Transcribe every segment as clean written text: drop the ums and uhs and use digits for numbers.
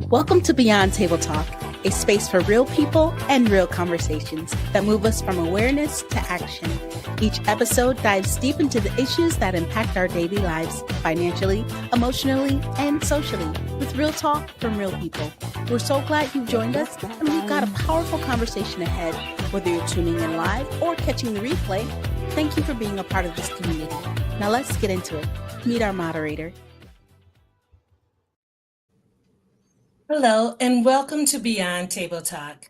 Welcome to Beyond Table Talk, a space for real people and real conversations that move us from awareness to action. Each episode dives deep into the issues that impact our daily lives, financially, emotionally, and socially, with real talk from real people. We're so glad you've joined us, and we've got a powerful conversation ahead. Whether you're tuning in live or catching the replay, thank you for being a part of this community. Now let's get into it. Meet our moderator. Hello, and welcome to Beyond Table Talk,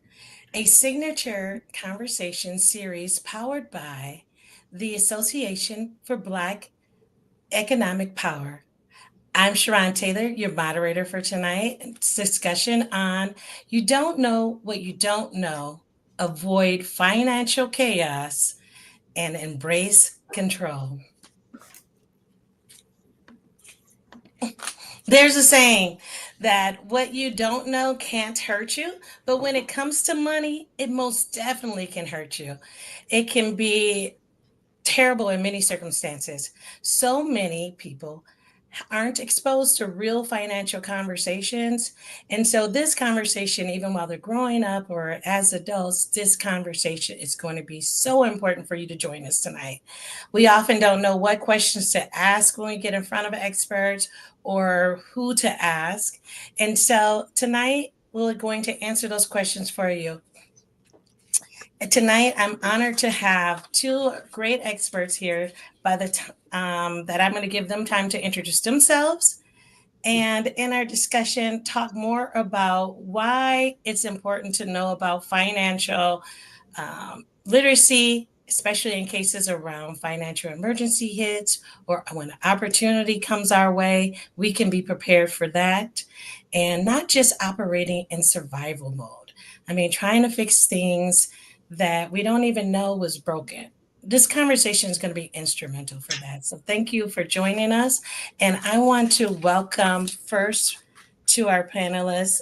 a signature conversation series powered by the Association for Black Economic Power. I'm Sharon Taylor, your moderator for tonight's discussion on You Don't Know What You Don't Know, Avoid Financial Chaos, and Embrace Control. There's a saying that what you don't know can't hurt you, but when it comes to money, it most definitely can hurt you. It can be terrible in many circumstances. So many people aren't exposed to real financial conversations. And so, this conversation, even while they're growing up or as adults, this conversation is going to be so important for you to join us tonight. We often don't know what questions to ask when we get in front of experts or who to ask. And so, tonight, we're going to answer those questions for you. Tonight, I'm honored to have two great experts here that I'm going to give them time to introduce themselves and in our discussion talk more about why it's important to know about financial literacy, especially in cases around financial emergency hits or when an opportunity comes our way, we can be prepared for that and not just operating in survival mode. I mean, trying to fix things that we don't even know was broken. This conversation is going to be instrumental for that. So thank you for joining us. And I want to welcome first to our panelists,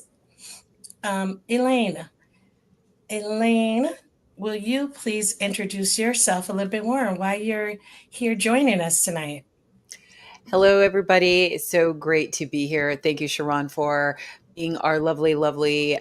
Elaine. Elaine, will you please introduce yourself a little bit more and why you're here joining us tonight? Hello, everybody. It's so great to be here. Thank you, Sharon, for being our lovely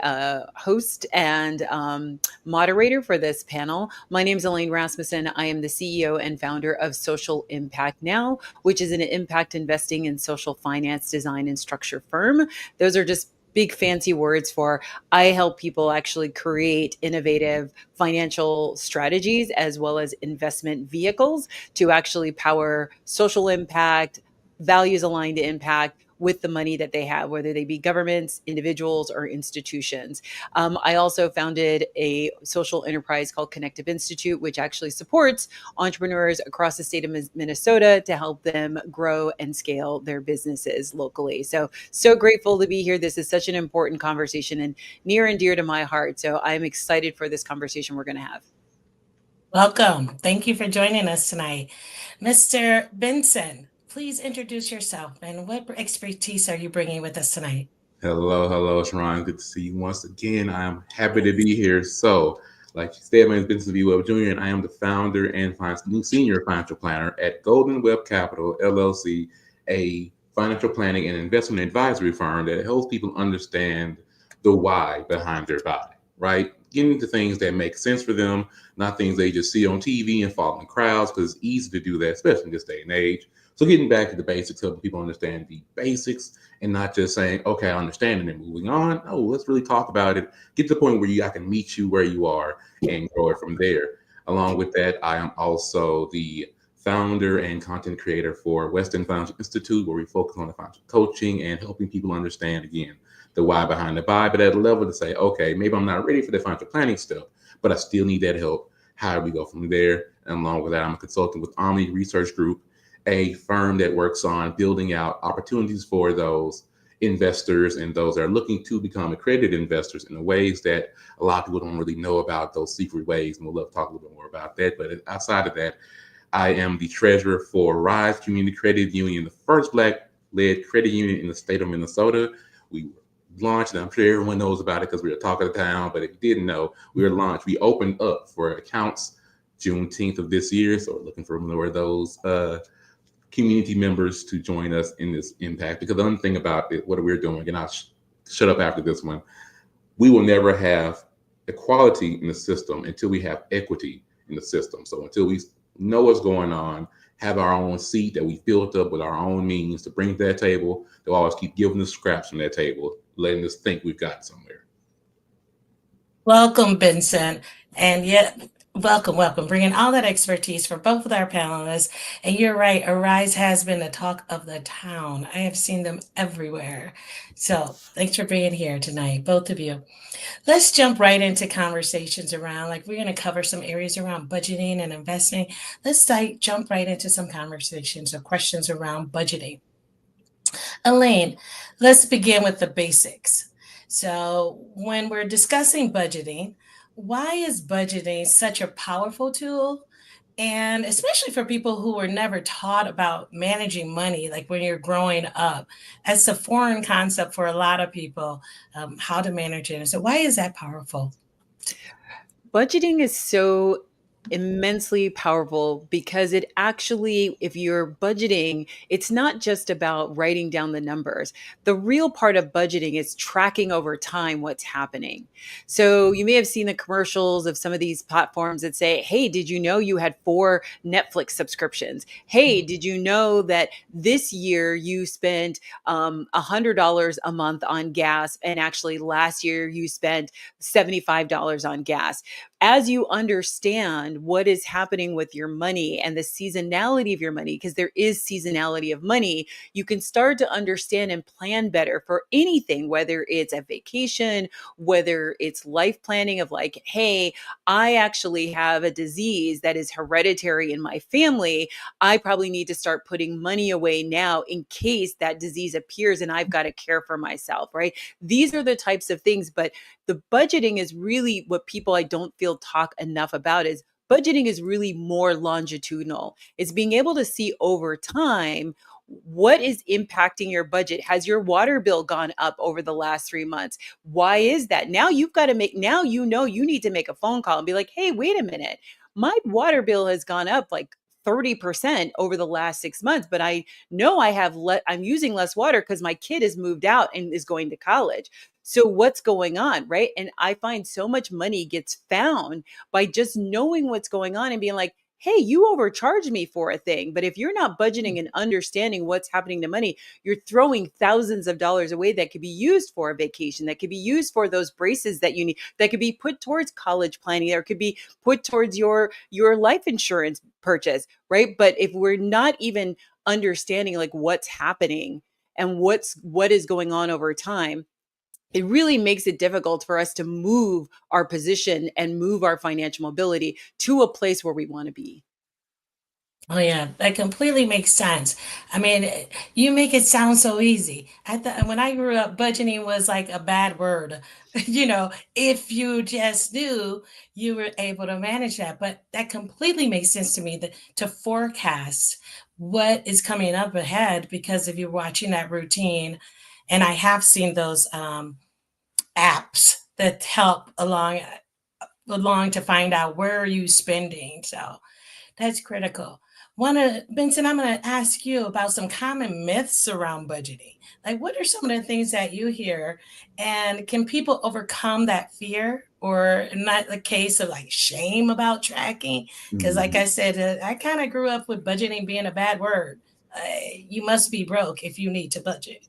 host and moderator for this panel. My name is Elaine Rasmussen. I am the CEO and founder of Social Impact Now, which is an impact investing and social finance design and structure firm. Those are just big fancy words for I help people actually create innovative financial strategies as well as investment vehicles to actually power social impact, values aligned to impact with the money that they have, whether they be governments, individuals, or institutions. I also founded a social enterprise called Connective Institute, which actually supports entrepreneurs across the state of Minnesota to help them grow and scale their businesses locally. So grateful to be here. This is such an important conversation and near and dear to my heart. So I'm excited for this conversation we're going to have. Welcome. Thank you for joining us tonight. Mr. Benson, please introduce yourself and what expertise are you bringing with us tonight? Hello, Sharon. Good to see you once again. I am happy to be here. So, like you said, my name is Benson V. Webb Jr., and I am the founder and new senior financial planner at Golden Web Capital, LLC, a financial planning and investment advisory firm that helps people understand the why behind their buy, right? Getting into things that make sense for them, not things they just see on TV and follow in crowds, because it's easy to do that, especially in this day and age. So getting back to the basics, helping people understand the basics and not just saying, okay, I understand and then moving on. Oh, let's really talk about it. Get to the point where I can meet you where you are and grow it from there. Along with that, I am also the founder and content creator for Western Financial Institute, where we focus on the financial coaching and helping people understand, again, the why behind the buy, but at a level to say, okay, maybe I'm not ready for the financial planning stuff, but I still need that help. How do we go from there? And along with that, I'm a consultant with Omni Research Group, a firm that works on building out opportunities for those investors and those that are looking to become accredited investors in the ways that a lot of people don't really know about, those secret ways. And we'll love to talk a little bit more about that. But outside of that, I am the treasurer for Rise Community Credit Union, the first Black-led credit union in the state of Minnesota. We launched, and I'm sure everyone knows about it because we were talk of the town, but if you didn't know, we were launched. We opened up for accounts Juneteenth of this year, so we're looking for more of those community members to join us in this impact. Because the other thing about it, what we're doing, and I'll shut up after this one. We will never have equality in the system until we have equity in the system. So until we know what's going on, have our own seat that we filled up with our own means to bring to that table, they'll always keep giving us scraps from that table, letting us think we've got somewhere. Welcome, Benson. And yet, welcome. Bringing all that expertise for both of our panelists. And you're right, Arise has been the talk of the town. I have seen them everywhere. So thanks for being here tonight, both of you. Let's jump right into conversations around, like we're going to cover some areas around budgeting and investing. Let's jump right into some conversations or questions around budgeting. Elaine, let's begin with the basics. So when we're discussing budgeting, why is budgeting such a powerful tool? And especially for people who were never taught about managing money, like when you're growing up, it's a foreign concept for a lot of people, how to manage it. So why is that powerful? Budgeting is so immensely powerful because it actually, if you're budgeting, it's not just about writing down the numbers. The real part of budgeting is tracking over time what's happening. So you may have seen the commercials of some of these platforms that say, hey, did you know you had 4 Netflix subscriptions? Hey, did you know that this year you spent $100 a month on gas, and actually last year you spent $75 on gas? As you understand what is happening with your money and the seasonality of your money, because there is seasonality of money, you can start to understand and plan better for anything, whether it's a vacation, whether it's life planning of like, hey, I actually have a disease that is hereditary in my family. I probably need to start putting money away now in case that disease appears and I've got to care for myself, right? These are the types of things, but the budgeting is really what people I don't feel talk enough about is budgeting is really more longitudinal. It's being able to see over time what is impacting your budget. Has your water bill gone up over the last 3 months? Why is that? Now you've got to now you know you need to make a phone call and be like, hey, wait a minute. My water bill has gone up like 30% over the last 6 months, but I know I'm using less water because my kid has moved out and is going to college. So what's going on, right? And I find so much money gets found by just knowing what's going on and being like, hey, you overcharged me for a thing. But if you're not budgeting and understanding what's happening to money, you're throwing thousands of dollars away that could be used for a vacation, that could be used for those braces that you need, that could be put towards college planning, or could be put towards your life insurance purchase, right? But if we're not even understanding like what's happening and what is going on over time, it really makes it difficult for us to move our position and move our financial mobility to a place where we want to be. Oh yeah, that completely makes sense. I mean, you make it sound so easy. I thought when I grew up, budgeting was like a bad word. If you just knew, you were able to manage that. But that completely makes sense to me that to forecast what is coming up ahead, because if you're watching that routine, and I have seen those apps that help along to find out where are you spending. So that's critical. Benson, I'm going to ask you about some common myths around budgeting. Like, what are some of the things that you hear, and can people overcome that fear, or not the case of like shame about tracking? Because, like I said, I kind of grew up with budgeting being a bad word. You must be broke if you need to budget.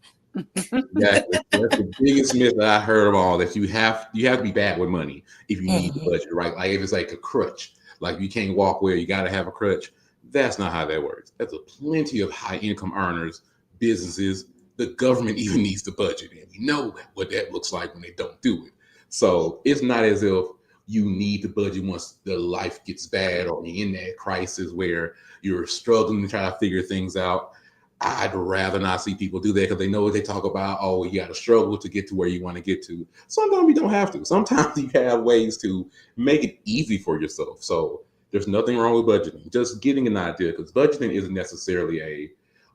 Exactly. That's the biggest myth that I heard of all, that you have to be bad with money if you need to budget, right? Like if it's like a crutch, like you can't walk where you got to have a crutch. That's not how that works. There's plenty of high income earners, businesses, the government even needs to budget, and we know what that looks like when they don't do it. So it's not as if you need to budget once the life gets bad or you're in that crisis where you're struggling to try to figure things out. I'd rather not see people do that, because they know what they talk about. Oh, you got to struggle to get to where you want to get to. Sometimes you don't have to. Sometimes you have ways to make it easy for yourself. So there's nothing wrong with budgeting. Just getting an idea, because budgeting isn't necessarily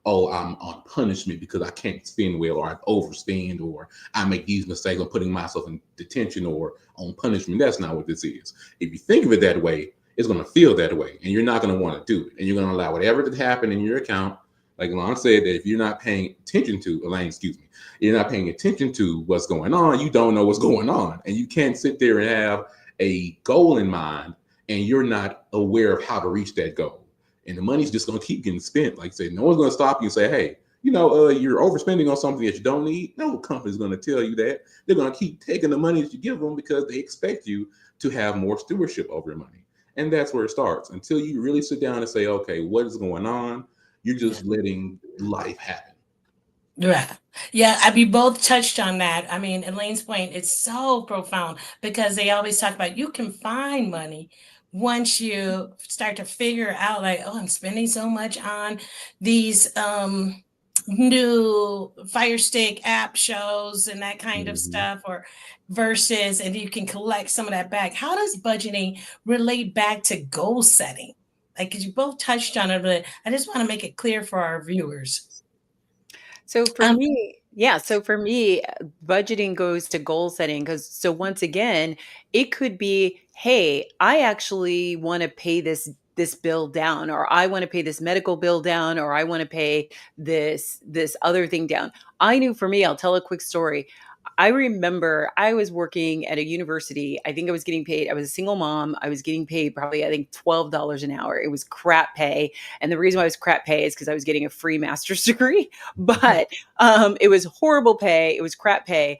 I'm on punishment because I can't spend well, or I overspend, or I make these mistakes, I'm putting myself in detention or on punishment. That's not what this is. If you think of it that way, it's going to feel that way, and you're not going to want to do it. And you're going to allow whatever to happen in your account Like Alon said, that if you're not paying attention to, Elaine, excuse me, you're not paying attention to what's going on, you don't know what's going on. And you can't sit there and have a goal in mind and you're not aware of how to reach that goal. And the money's just going to keep getting spent. Like I said, no one's going to stop you and say, hey, you're overspending on something that you don't need. No company's going to tell you that. They're going to keep taking the money that you give them because they expect you to have more stewardship over your money. And that's where it starts. Until you really sit down and say, okay, what is going on? You're just letting life happen. Yeah. Yeah. I mean, both touched on that. I mean, Elaine's point is so profound because they always talk about you can find money once you start to figure out like, oh, I'm spending so much on these new Fire Stick app shows and that kind of stuff, or versus, and you can collect some of that back. How does budgeting relate back to goal setting? Like, because you both touched on it, but I just want to make it clear for our viewers. So for me, budgeting goes to goal setting because once again, it could be, hey, I actually want to pay this bill down, or I want to pay this medical bill down, or I want to pay this other thing down. I knew for me, I'll tell a quick story. I remember I was working at a university. I think I was getting paid. I was a single mom. I was getting paid probably, I think, $12 an hour. It was crap pay. And the reason why it was crap pay is because I was getting a free master's degree. But it was horrible pay. It was crap pay.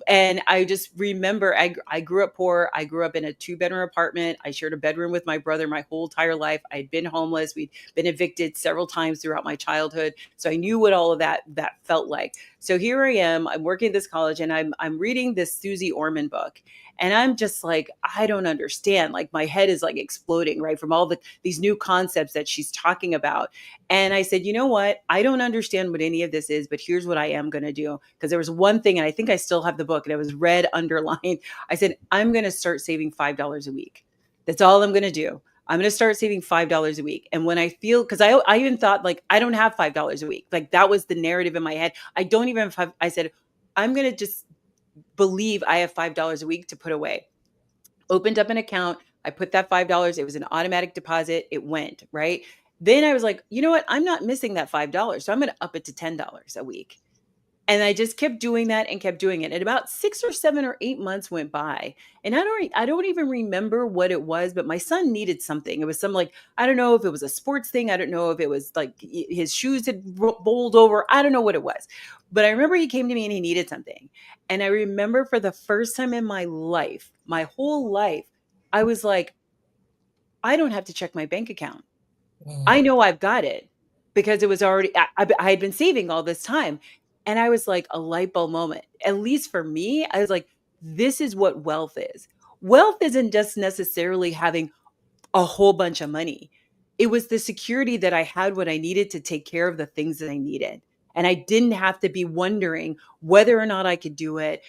And I just remember I grew up poor. I grew up in a 2-bedroom apartment. I shared a bedroom with my brother my whole entire life. I'd been homeless. We'd been evicted several times throughout my childhood. So I knew what all of that felt like. So here I am, I'm working at this college and I'm reading this Susie Orman book. And I'm just like, I don't understand. Like my head is like exploding, right? From all these new concepts that she's talking about. And I said, you know what? I don't understand what any of this is, but here's what I am going to do. Because there was one thing, and I think I still have the book, and it was red underlined. I said, I'm going to start saving $5 a week. That's all I'm going to do. I'm going to start saving $5 a week. And when I feel, because I even thought like, I don't have $5 a week. Like that was the narrative in my head. I don't even have, I said, I'm going to just believe I have $5 a week to put away. Opened up an account. I put that $5. It was an automatic deposit. It went, right? Then I was like, you know what? I'm not missing that $5. So I'm going to up it to $10 a week. And I just kept doing that and kept doing it. And about 6 or 7 or 8 months went by. And I don't even remember what it was, but my son needed something. It was some like, I don't know if it was a sports thing. I don't know if it was like his shoes had bowled over. I don't know what it was. But I remember he came to me and he needed something. And I remember for the first time in my life, my whole life, I was like, I don't have to check my bank account. I know I've got it because it was already, I had been saving all this time. And I was like a light bulb moment, at least for me. I was like, this is what wealth is. Wealth isn't just necessarily having a whole bunch of money. It was the security that I had when I needed to take care of the things that I needed. And I didn't have to be wondering whether or not I could do it.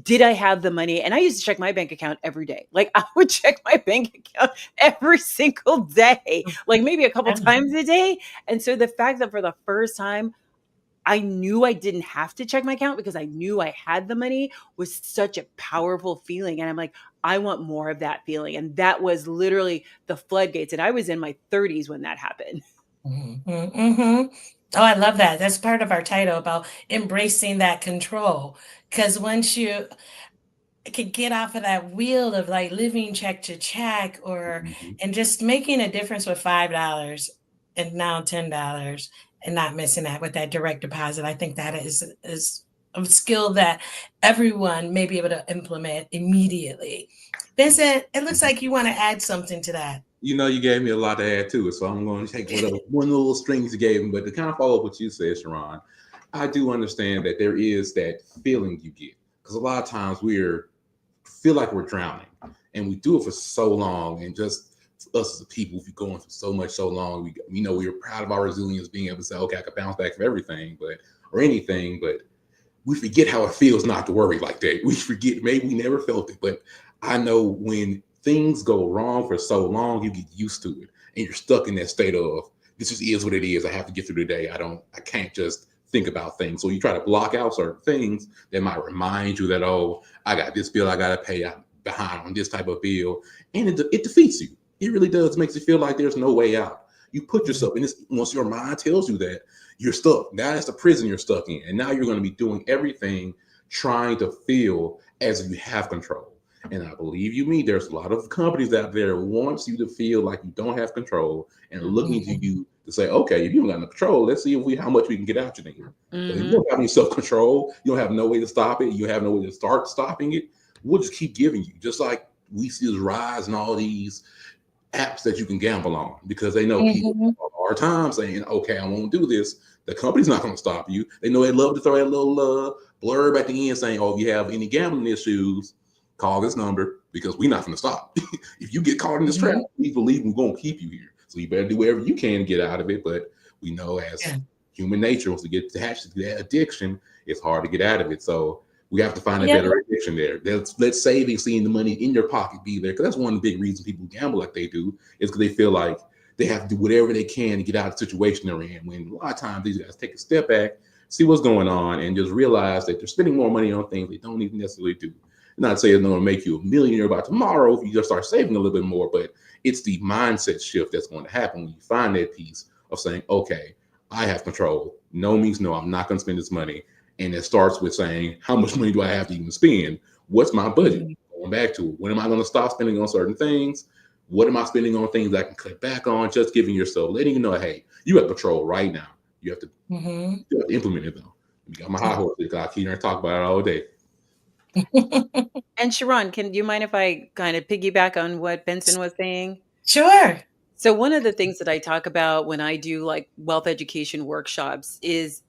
Did I have the money? And I used to check my bank account every day. Like I would check my bank account every single day, like maybe a couple times a day. And so the fact that for the first time, I knew I didn't have to check my account because I knew I had the money was such a powerful feeling. And I'm like, I want more of that feeling. And that was literally the floodgates. And I was in my 30s when that happened. Mm-hmm, mm-hmm. Oh, I love that. That's part of our title about embracing that control. Because once you can get off of that wheel of like living check to check or and just making a difference with $5 and now $10 and not missing that with that direct deposit, I think that is a skill that everyone may be able to implement immediately. Vincent, it looks like you want to add something to that. You know, you gave me a lot to add to it, so I'm going to take one little strings you gave me. But to kind of follow up what you said, Sharon, I do understand that there is that feeling you get because a lot of times feel like we're drowning, and we do it for so long, and just us as a people, if you're going through so much so long, we're proud of our resilience, being able to say, okay, I can bounce back from everything, or anything, but we forget how it feels not to worry like that. We forget, maybe we never felt it, but I know when things go wrong for so long, you get used to it, and you're stuck in that state of this just is what it is. I have to get through the day. I can't just think about things. So you try to block out certain things that might remind you that, oh, I got this bill I got to pay. I'm behind on this type of bill, and it defeats you. It really does. It makes you feel like there's no way out. You put yourself in this, once your mind tells you that, you're stuck. Now that's the prison you're stuck in. And now you're going to be doing everything trying to feel as if you have control. And I believe you me, there's a lot of companies out there wants you to feel like you don't have control and looking to you to say, okay, if you don't got no control, let's see if how much we can get out you then. But if you don't have any self-control, you don't have no way to stop it, you have no way to start stopping it, we'll just keep giving you. Just like we see this rise in all these apps that you can gamble on because they know people are time saying, okay, I won't do this. The company's not going to stop you. They know they love to throw that little blurb at the end saying, oh, if you have any gambling issues, call this number because we're not going to stop. If you get caught in this trap, we believe we're going to keep you here. So you better do whatever you can to get out of it. But we know as human nature, once we get attached to that addiction, it's hard to get out of it. So we have to find a better addiction there. Let's saving, seeing the money in your pocket be there. Because that's one of the big reasons people gamble like they do is because they feel like they have to do whatever they can to get out of the situation they're in. When a lot of times these guys take a step back, see what's going on, and just realize that they're spending more money on things they don't even necessarily do. Not saying it's going to make you a millionaire by tomorrow if you just start saving a little bit more, but it's the mindset shift that's going to happen when you find that piece of saying, okay, I have control. No means no, I'm not going to spend this money. And it starts with saying, how much money do I have to even spend? What's my budget? Going back to it. When am I going to stop spending on certain things? What am I spending on things I can cut back on? Just giving yourself, letting you know, hey, you have control right now. You have to, you have to implement it though. You got my high horse because I keep hearing talk about it all day. And Sharon, can you mind if I kind of piggyback on what Benson was saying? Sure. So one of the things that I talk about when I do like wealth education workshops is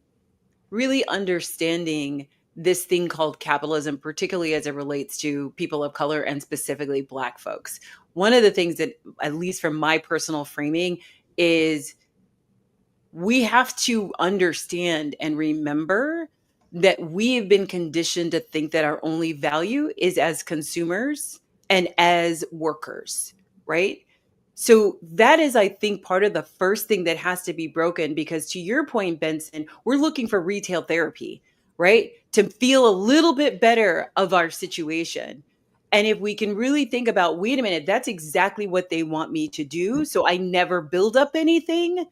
really understanding this thing called capitalism, particularly as it relates to people of color and specifically Black folks. One of the things that, at least from my personal framing, is we have to understand and remember that we have been conditioned to think that our only value is as consumers and as workers, right? So that is, I think, part of the first thing that has to be broken, because to your point, Benson, we're looking for retail therapy, right? To feel a little bit better of our situation. And if we can really think about, wait a minute, that's exactly what they want me to do, so I never build up anything.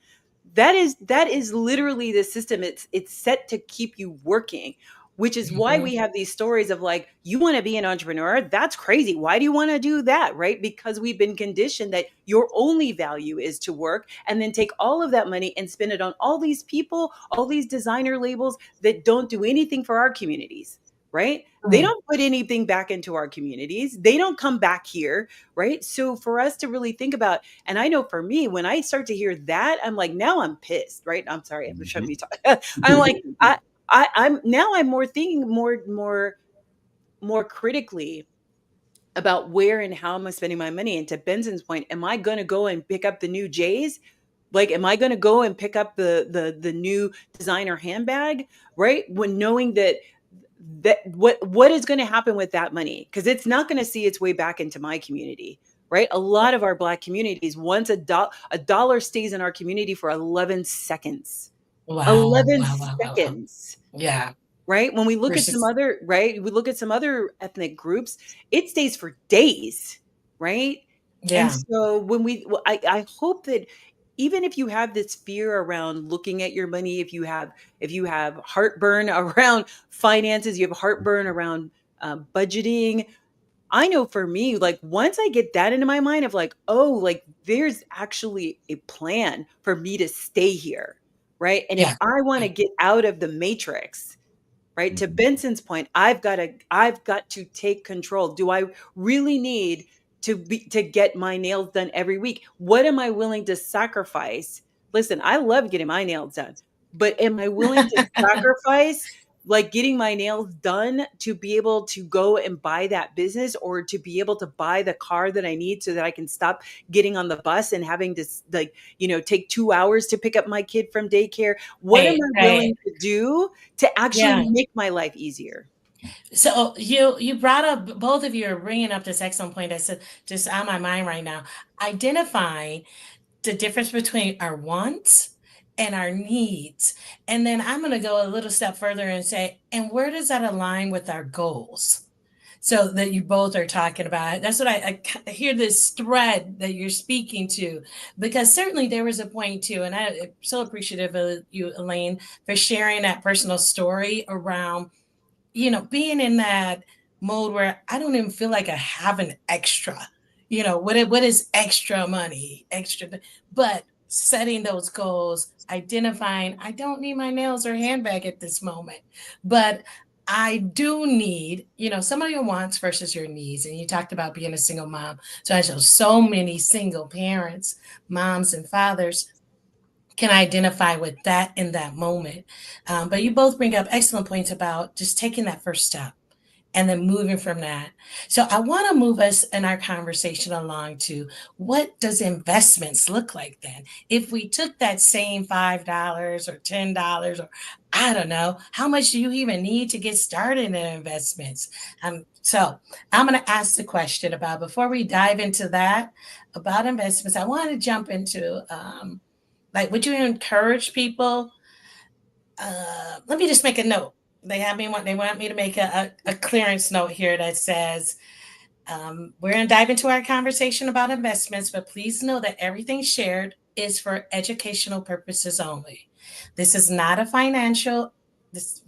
That is literally the system. It's set to keep you working, which is why we have these stories of like, you want to be an entrepreneur? That's crazy. Why do you want to do that? Right? Because we've been conditioned that your only value is to work and then take all of that money and spend it on all these people, all these designer labels that don't do anything for our communities. Right? They don't put anything back into our communities. They don't come back here. Right? So for us to really think about, and I know for me, when I start to hear that, I'm like, now I'm pissed. Right? I'm sorry. I'm trying to be I'm like, I'm more thinking more critically about where and how am I spending my money. And to Benson's point, am I going to go and pick up the new J's? Like, am I going to go and pick up the new designer handbag? Right? When knowing that what is going to happen with that money? Because it's not going to see its way back into my community. Right? A lot of our Black communities, once a dollar stays in our community for 11 seconds. Wow. 11 seconds. Wow. Yeah. Right. When we look at some other, right, we look at some other ethnic groups, it stays for days. Right. Yeah. And so when I hope that even if you have this fear around looking at your money, if you have heartburn around finances, you have heartburn around budgeting. I know for me, like once I get that into my mind of like, oh, like there's actually a plan for me to stay here. Right. And if I want to get out of the matrix, right, to Benson's point, I've got to take control. Do I really need to get my nails done every week? What am I willing to sacrifice? Listen, I love getting my nails done, but am I willing to sacrifice like getting my nails done to be able to go and buy that business, or to be able to buy the car that I need so that I can stop getting on the bus and having to take 2 hours to pick up my kid from daycare? What am I willing to do to actually make my life easier? So you brought up, both of you are bringing up this excellent point that's just on my mind right now. Identify the difference between our wants and our needs. And then I'm going to go a little step further and say, and where does that align with our goals? So that you both are talking about. That's what I hear this thread that you're speaking to, because certainly there was a point too, and I'm so appreciative of you, Elaine, for sharing that personal story around, being in that mode where I don't even feel like I have an extra. What is extra money, but setting those goals, identifying I don't need my nails or handbag at this moment, but I do need, some of your wants versus your needs. And you talked about being a single mom. So I know so many single parents, moms and fathers can identify with that in that moment. But you both bring up excellent points about just taking that first step and then moving from that. So I want to move us in our conversation along to what does investments look like then? If we took that same $5 or $10 or I don't know, how much do you even need to get started in investments? So I'm going to ask the question about before we dive into that about investments. I want to jump into would you encourage people? Let me just make a note. They want me to make a clearance note here that says we're going to dive into our conversation about investments, but please know that everything shared is for educational purposes only. This is not a financial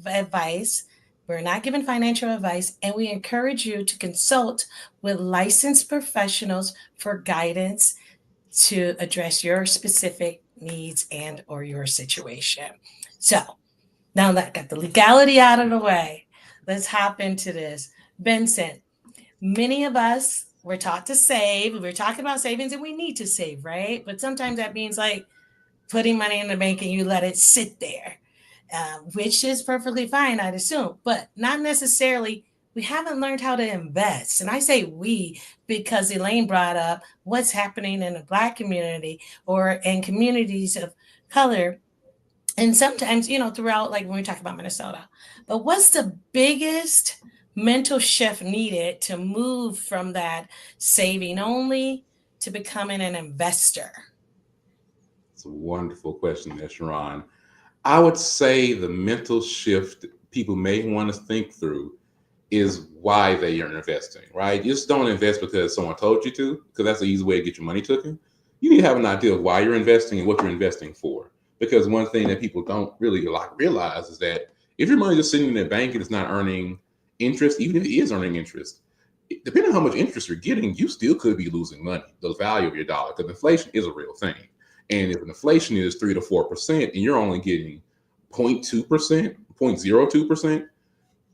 advice. We're not giving financial advice, and we encourage you to consult with licensed professionals for guidance to address your specific needs and or your situation. So now that I got the legality out of the way, let's hop into this. Benson, many of us were taught to save. We're talking about savings and we need to save, right? But sometimes that means like putting money in the bank and you let it sit there, which is perfectly fine, I'd assume, but not necessarily. We haven't learned how to invest. And I say we because Elaine brought up what's happening in the Black community or in communities of color. And sometimes, throughout, like when we talk about Minnesota. But what's the biggest mental shift needed to move from that saving only to becoming an investor? It's a wonderful question there, Sharon. I would say the mental shift people may want to think through is why they are investing, right? You just don't invest because someone told you to, because that's the easy way to get your money taken. You need to have an idea of why you're investing and what you're investing for. Because one thing that people don't really realize is that if your money is sitting in the bank and it's not earning interest, even if it is earning interest, depending on how much interest you're getting, you still could be losing money, the value of your dollar, because inflation is a real thing. And if inflation is 3 to 4% and you're only getting 0.2%, 0.02%,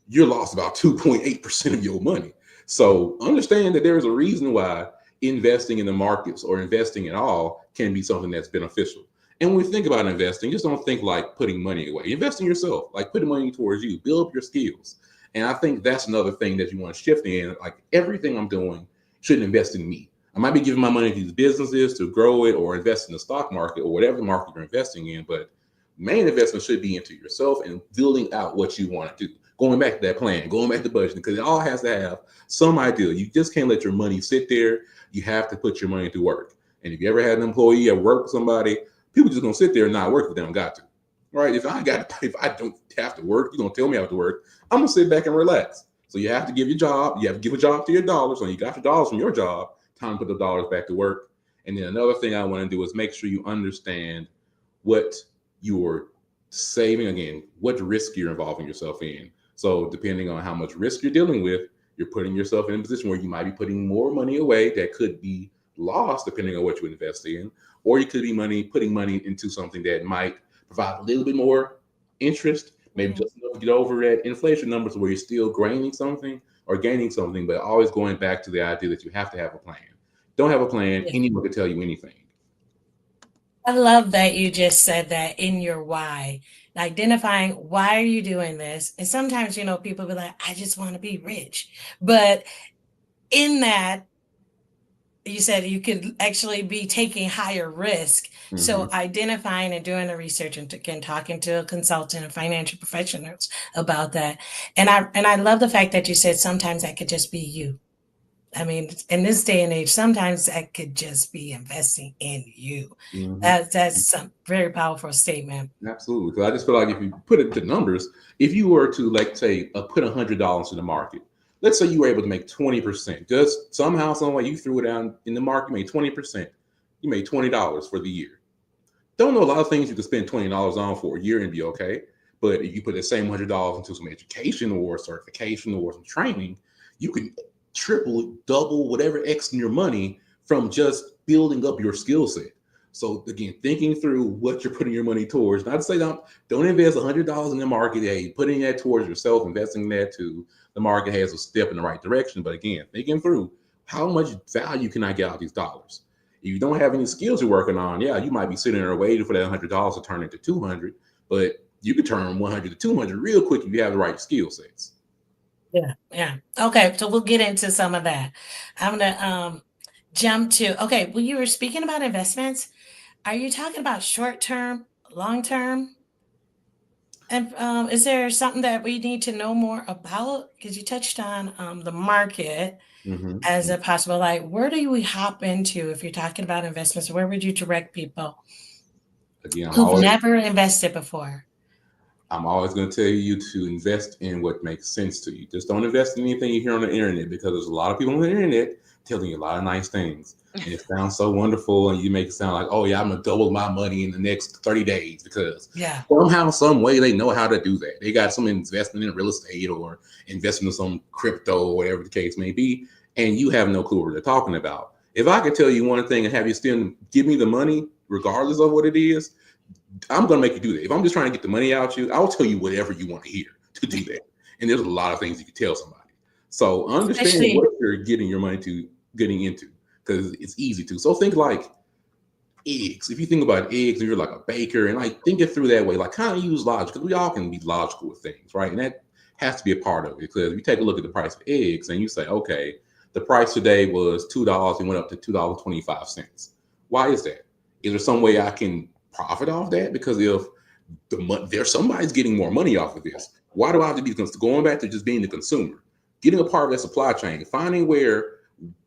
you're lost about 2.8% of your money. So understand that there is a reason why investing in the markets or investing at all can be something that's beneficial. And when we think about investing, just don't think like putting money away. Invest in yourself, like putting money towards you, build up your skills. And I think that's another thing that you want to shift in. Like everything I'm doing should invest in me. I might be giving my money to these businesses to grow it or invest in the stock market or whatever market you're investing in. But main investment should be into yourself and building out what you want to do. Going back to that plan, going back to budgeting, because it all has to have some idea. You just can't let your money sit there. You have to put your money to work. And if you ever had an employee or work with somebody, people just gonna sit there and not work if they don't got to, right? If I don't have to work, you're gonna tell me I have to work. I'm gonna sit back and relax. So you have to give your job. You have to give a job to your dollars. When you got your dollars from your job, time to put the dollars back to work. And then another thing I want to do is make sure you understand what you're saving. Again, what risk you're involving yourself in. So depending on how much risk you're dealing with, you're putting yourself in a position where you might be putting more money away that could be lost depending on what you invest in, or you could be putting money into something that might provide a little bit more interest, maybe just enough to get over that inflation numbers where you're still gaining something, but always going back to the idea that you have to have a plan. Don't have a plan, anyone can tell you anything. I love that you just said that in your why, identifying why are you doing this? And sometimes, people be like, I just want to be rich. But in that, you said you could actually be taking higher risk. Mm-hmm. So identifying and doing the research and talking to a consultant and financial professionals about that. And I love the fact that you said sometimes that could just be you. I mean, in this day and age, sometimes that could just be investing in you. Mm-hmm. That's a very powerful statement. Absolutely. Because I just feel like if you put it to numbers, if you were to, like, say, put $100 in the market, Let's say you were able to make 20%. Just somehow, some way you threw it down in the market, you made 20%. You made $20 for the year. Don't know a lot of things you could spend $20 on for a year and be okay. But if you put the same $100 into some education or certification or some training, you can triple, double, whatever X in your money from just building up your skill set. So again, thinking through what you're putting your money towards. Not to say don't invest $100 in the market. Hey, putting that towards yourself, investing that to the market has a step in the right direction. But again, thinking through how much value can I get out of these dollars? If you don't have any skills you're working on, yeah, you might be sitting there waiting for that $100 to turn into 200, but you could turn 100 to 200 real quick if you have the right skill sets. Yeah, yeah. Okay, so we'll get into some of that. I'm gonna jump to, okay, well, you were speaking about investments. Are you talking about short term, long term? And is there something that we need to know more about? Because you touched on the market Mm-hmm. as a possible, like, where do we hop into if you're talking about investments? Where would you direct people Again, who've never invested before? I'm always going to tell you to invest in what makes sense to you. Just don't invest in anything you hear on the internet, because there's a lot of people on the internet telling you a lot of nice things. And it sounds so wonderful. And you make it sound like, oh, yeah, I'm going to double my money in the next 30 days because somehow, some way they know how to do that. They got some investment in real estate or investing in some crypto or whatever the case may be. And you have no clue what they're talking about. If I could tell you one thing and have you still give me the money, regardless of what it is, I'm going to make you do that. If I'm just trying to get the money out you, I'll tell you whatever you want to hear to do that. And there's a lot of things you can tell somebody. So understand what you're getting your money to getting into, because it's easy to. So think like eggs. If you think about eggs and you're like a baker, and like think it through that way, like kind of use logic, because we all can be logical with things, right? And that has to be a part of it, because if you take a look at the price of eggs and you say, okay, the price today was $2 and went up to $2.25. Why is that? Is there some way I can profit off that? Because if there's somebody's getting more money off of this, why do I have to be going back to just being the consumer, getting a part of that supply chain, finding where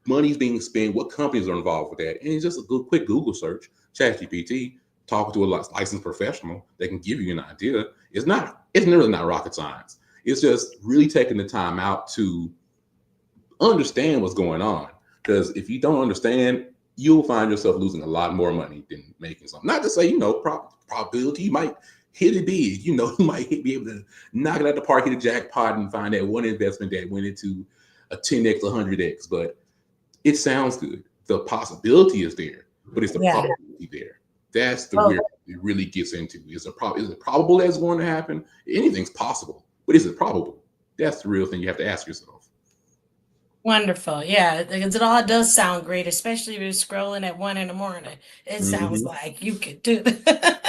money's being spent, what companies are involved with that, and it's just a good quick Google search, ChatGPT, talking to a licensed professional, they can give you an idea. It's really not rocket science. It's just really taking the time out to understand what's going on. Because if you don't understand, you'll find yourself losing a lot more money than making something. Not to say, probability, you might hit it big. You might be able to knock it out the park, hit a jackpot, and find that one investment that went into a 10x, 100x. But it sounds good. The possibility is there, but it's the probability there. That's the where it really gets into. Is it probable that's going to happen? Anything's possible, but is it probable? That's the real thing you have to ask yourself. Wonderful. Yeah, because it all does sound great, especially if you're scrolling at 1 a.m. It sounds like you could do that.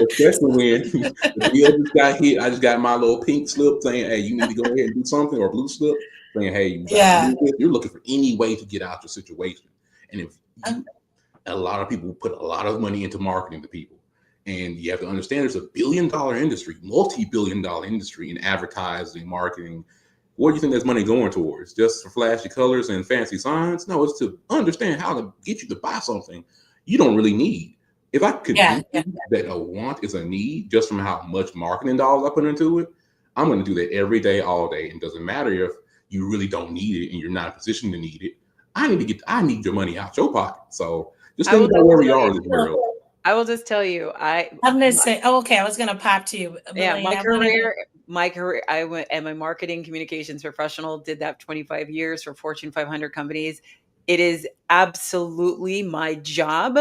Especially when the bill just got hit. I just got my little pink slip saying, hey, you need to go ahead and do something, or blue slip saying, hey, you're looking for any way to get out your situation. And if a lot of people put a lot of money into marketing to people, and you have to understand there's $1 billion industry, multi-billion-dollar industry in advertising, marketing. What do you think that's money going towards? Just for flashy colors and fancy signs? No, it's to understand how to get you to buy something you don't really need. If I could that a want is a need just from how much marketing dollars I put into it, I'm going to do that every day, all day. And it doesn't matter if you really don't need it and you're not in a position to need it. I need your money out your pocket. So just think about where we are in this world. I will just tell you, I'm going to say, I was going to pop to you. Yeah, my career, I went and my marketing communications professional, did that 25 years for Fortune 500 companies. It is absolutely my job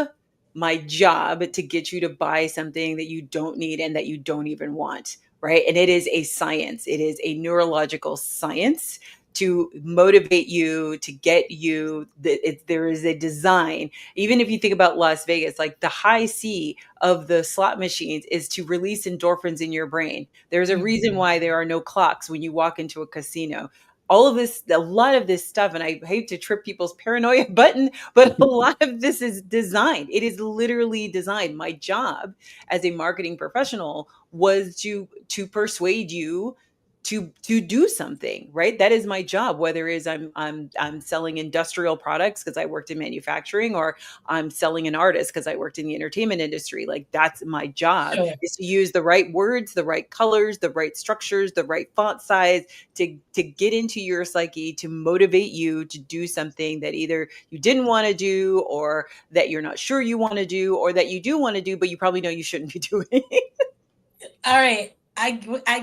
to get you to buy something that you don't need and that you don't even want, right? And it is a science. It is a neurological science to motivate you, to get you. There is a design. Even if you think about Las Vegas, like the high C of the slot machines is to release endorphins in your brain. There's a reason why there are no clocks when you walk into a casino. All of this, a lot of this stuff, and I hate to trip people's paranoia button, but a lot of this is designed. It is literally designed. My job as a marketing professional was to persuade you to do something, right? That is my job, whether it is I'm selling industrial products because I worked in manufacturing, or I'm selling an artist because I worked in the entertainment industry. Like, that's my job, Sure. is to use the right words, the right colors, the right structures, the right font size to get into your psyche, to motivate you to do something that either you didn't want to do, or that you're not sure you want to do, or that you do want to do, but you probably know you shouldn't be doing. All right. I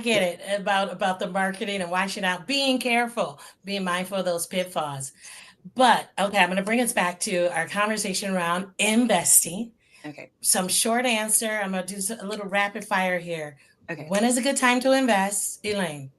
get it about the marketing and watching out, being careful, being mindful of those pitfalls. But okay, I'm going to bring us back to our conversation around investing. Okay. Some short answer. I'm going to do a little rapid fire here. Okay. When is a good time to invest, Elaine?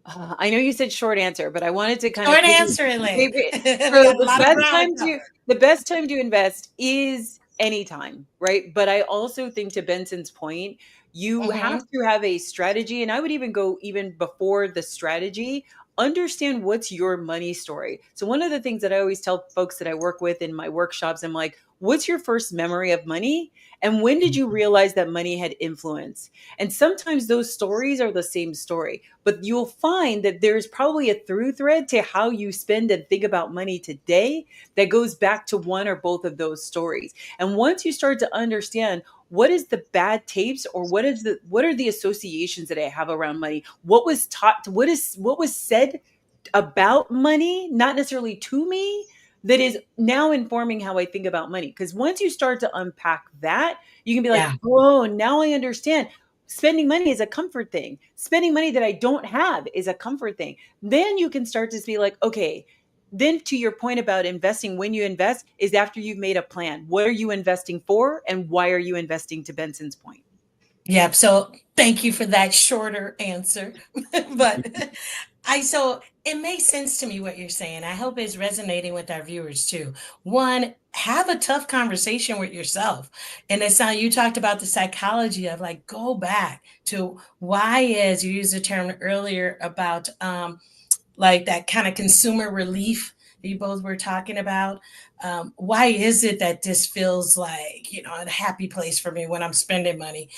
I know you said short answer, but I wanted to kind Short of answer, Elaine. maybe- We so got a the lot of best ground time to cover. to the best time to invest is anytime, right? But I also think, to Benson's point, you have to have a strategy, and I would even go even before the strategy. Understand what's your money story. So one of the things that I always tell folks that I work with in my workshops, I'm like, what's your first memory of money? And when did you realize that money had influence? And sometimes those stories are the same story, but you'll find that there's probably a through thread to how you spend and think about money today that goes back to one or both of those stories. And once you start to understand what is the bad tapes, or what are the associations that I have around money, what was taught, what was said about money, not necessarily to me, that is now informing how I think about money. Because once you start to unpack that, you can be like, Yeah. oh, now I understand. Spending money is a comfort thing. Spending money that I don't have is a comfort thing. Then you can start to be like, okay, then to your point about investing, when you invest is after you've made a plan. What are you investing for, and why are you investing, to Benson's point? Yep. So thank you for that shorter answer. But so it makes sense to me what you're saying. I hope it's resonating with our viewers too. One, have a tough conversation with yourself. And it's how you talked about the psychology of, like, go back to why is, you used the term earlier about like that kind of consumer relief that you both were talking about. Why is it that this feels like, a happy place for me when I'm spending money?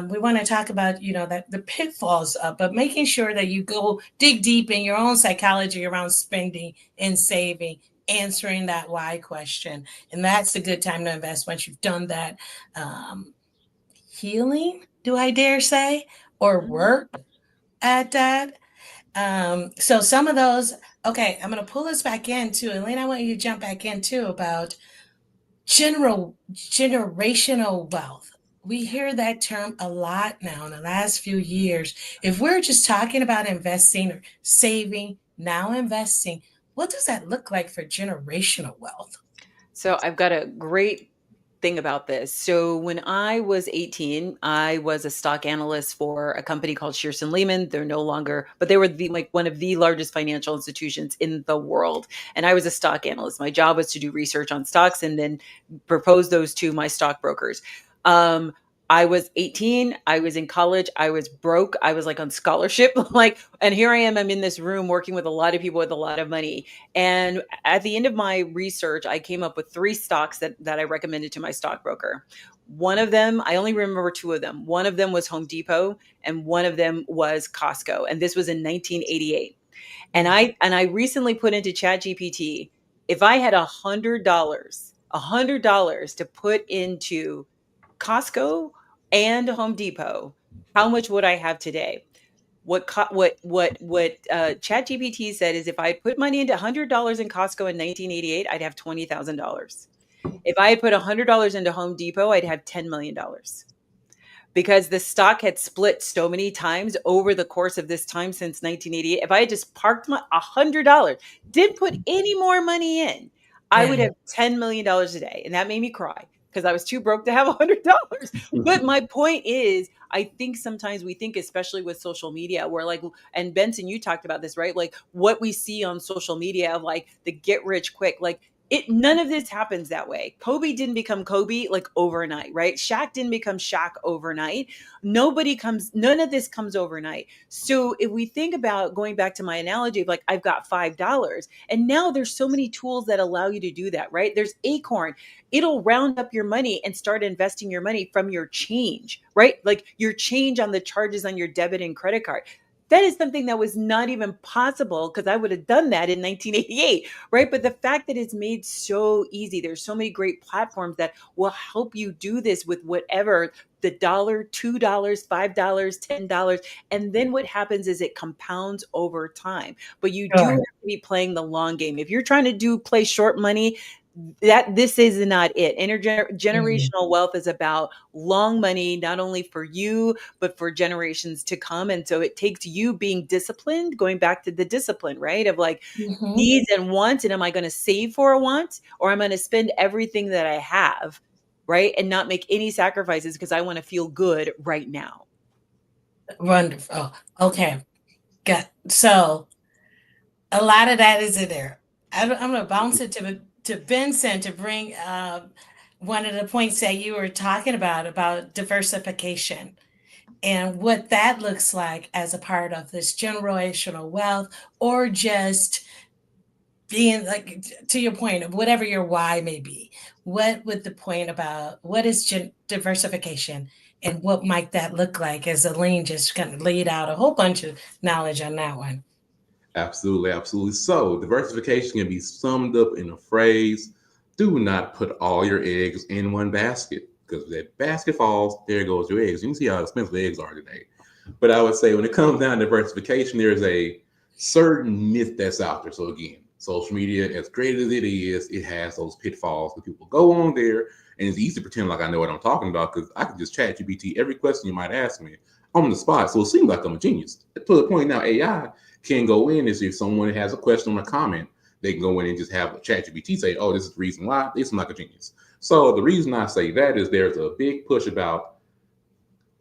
We want to talk about, that the pitfalls of, but making sure that you go dig deep in your own psychology around spending and saving, answering that why question. And that's a good time to invest once you've done that healing, do I dare say, or work at that. So some of those, okay, I'm going to pull us back into, Elaine, I want you to jump back into about generational wealth. We hear that term a lot now in the last few years. If we're just talking about investing or saving, now investing, what does that look like for generational wealth? So I've got a great thing about this. So when I was 18, I was a stock analyst for a company called Shearson Lehman. They're no longer, but they were one of the largest financial institutions in the world. And I was a stock analyst. My job was to do research on stocks and then propose those to my stockbrokers. I was 18. I was in college. I was broke. I was like on scholarship. And here I am. I'm in this room working with a lot of people with a lot of money. And at the end of my research, I came up with 3 stocks that I recommended to my stockbroker. One of them, I only remember 2 of them. One of them was Home Depot, and one of them was Costco. And this was in 1988. And I recently put into ChatGPT, if I had $100 to put into Costco and Home Depot, how much would I have today? What ChatGPT said is, if I put money into $100 in Costco in 1988, I'd have $20,000. If I had put $100 into Home Depot, I'd have $10 million. Because the stock had split so many times over the course of this time since 1988. If I had just parked my $100, didn't put any more money in, I would have $10 million a day. And that made me cry, because I was too broke to have $100. But my point is, I think sometimes we think, especially with social media, where like, and Benson, you talked about this, right? Like what we see on social media of like the get rich quick, like none of this happens that way. Kobe didn't become Kobe like overnight, right? Shaq didn't become Shaq overnight. None of this comes overnight. So if we think about going back to my analogy of like, I've got $5, and now there's so many tools that allow you to do that, right? There's Acorn. It'll round up your money and start investing your money from your change, right? Like your change on the charges on your debit and credit card. That is something that was not even possible because I would have done that in 1988, right? But the fact that it's made so easy, there's so many great platforms that will help you do this with whatever the dollar, $2, $5, $10. And then what happens is it compounds over time. But you do Sure. have to be playing the long game. If you're trying to play short money, that this is not it. Intergenerational wealth is about long money, not only for you, but for generations to come. And so it takes you being disciplined, going back to the discipline, right? Of like Mhm. needs and wants. And am I going to save for a want, or am I going to spend everything that I have, right? And not make any sacrifices because I want to feel good right now. Wonderful. Okay. So a lot of that is in there. I'm going to bounce it to Benson to bring one of the points that you were talking about diversification and what that looks like as a part of this generational wealth, or just being like, to your point of whatever your why may be. What would the point about what is diversification, and what might that look like, as Aline just kind of laid out a whole bunch of knowledge on that one? Absolutely, absolutely. So diversification can be summed up in a phrase: do not put all your eggs in one basket, because if that basket falls, there goes your eggs. You can see how expensive eggs are today. But I would say when it comes down to diversification, there's a certain myth that's out there. So again, social media, as great as it is, it has those pitfalls that people go on there, and it's easy to pretend like I know what I'm talking about because I can just chat GPT every question you might ask me on the spot. So it seems like I'm a genius. To the point now, AI can go in as if someone has a question or a comment, they can go in and just have a chat GPT say, oh, this is the reason why. This is like a genius. So the reason I say that is there's a big push about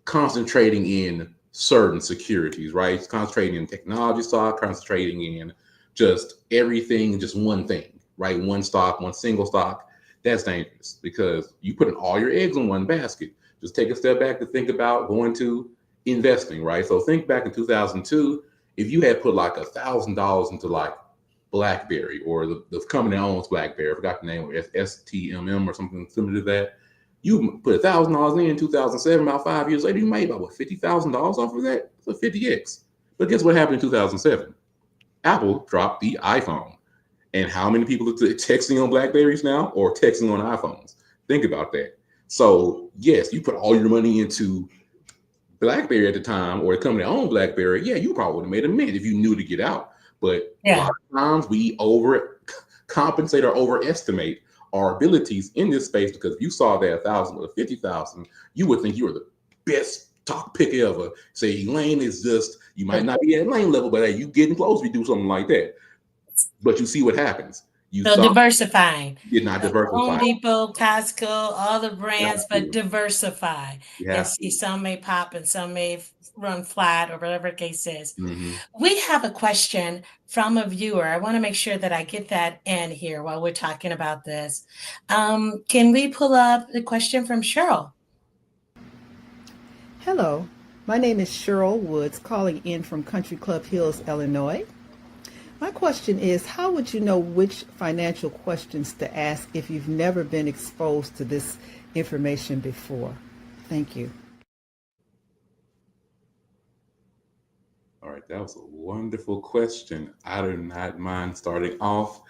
concentrating in certain securities, right? Concentrating in technology stock, concentrating in just everything, just one thing, right? One stock, one single stock. That's dangerous because you putting all your eggs in one basket. Just take a step back to think about going to investing, right? So think back in 2002, if you had put like $1,000 into like BlackBerry or the company that owns BlackBerry, I forgot the name, STMM or something similar to that. You put $1,000 in 2007, about 5 years later, you made about what, $50,000 off of that? So 50x. But guess what happened in 2007? Apple dropped the iPhone. And how many people are texting on BlackBerries now or texting on iPhones? Think about that. So yes, you put all your money into BlackBerry at the time, or the company that owned BlackBerry, yeah, you probably would have made a mint if you knew to get out. But a lot of times we overcompensate or overestimate our abilities in this space, because if you saw that 1,000 or 50,000, you would think you were the best stock pick ever. Say Elaine is just, you might not be at Elaine level, but hey, you getting close if you do something like that. But you see what happens. Diversifying. Did not diversify. Home Depot, Costco, all the brands, but diversify. And see, some may pop and some may run flat, or whatever the case is. Mm-hmm. We have a question from a viewer. I want to make sure that I get that in here while we're talking about this. Can we pull up the question from Cheryl? Hello, my name is Cheryl Woods, calling in from Country Club Hills, Illinois. My question is, how would you know which financial questions to ask if you've never been exposed to this information before? Thank you. All right, that was a wonderful question. I do not mind starting off.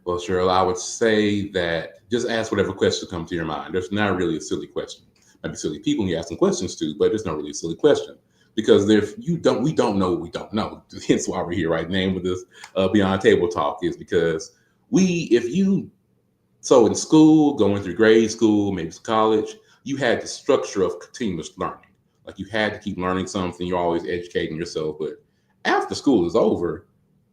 Well, Cheryl, I would say that just ask whatever question comes to your mind. There's not really a silly question. Might be silly people you ask some questions to, but there's not really a silly question. Because if we don't know what we don't know. Hence why we're here, right? The name of this Beyond Table Talk is because so in school, going through grade school, maybe college, you had the structure of continuous learning. Like you had to keep learning something. You're always educating yourself. But after school is over,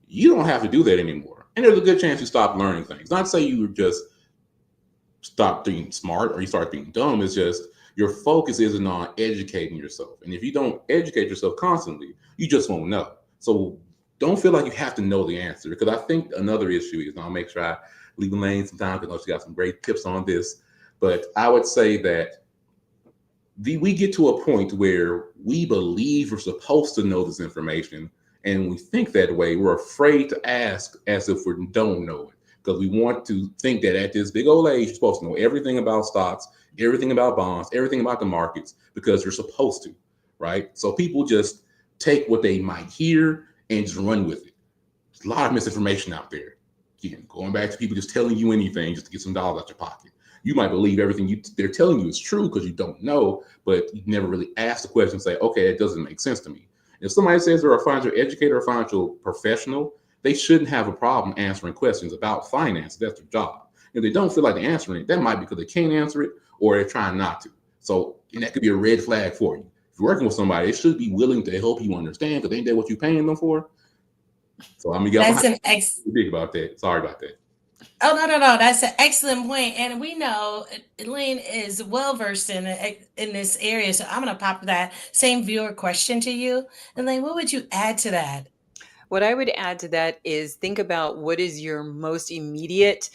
you don't have to do that anymore. And there's a good chance you stop learning things. Not to say you just stop being smart or you start being dumb. It's just your focus isn't on educating yourself. And if you don't educate yourself constantly, you just won't know. So don't feel like you have to know the answer, because I think another issue is, and I'll make sure I leave Elaine some time because she got some great tips on this. But I would say that we get to a point where we believe we're supposed to know this information, and we think that way. We're afraid to ask as if we don't know it, because we want to think that at this big old age, you're supposed to know everything about stocks, everything about bonds, everything about the markets, because you're supposed to, right? So people just take what they might hear and just run with it. There's a lot of misinformation out there. Again, going back to people just telling you anything just to get some dollars out your pocket. You might believe everything they're telling you is true because you don't know, but you never really ask the question and say, okay, it doesn't make sense to me. If somebody says they're a financial educator or financial professional, they shouldn't have a problem answering questions about finance. That's their job. If they don't feel like they're answering it, that might be because they can't answer it or they're trying not to. So, and that could be a red flag for you. If you're working with somebody, they should be willing to help you understand because ain't that what you're paying them for? So I'm gonna big about that. Sorry about that. Oh, no. That's an excellent point. And we know Elaine is well versed in this area. So I'm going to pop that same viewer question to you. Elaine, what would you add to that? What I would add to that is think about what is your most immediate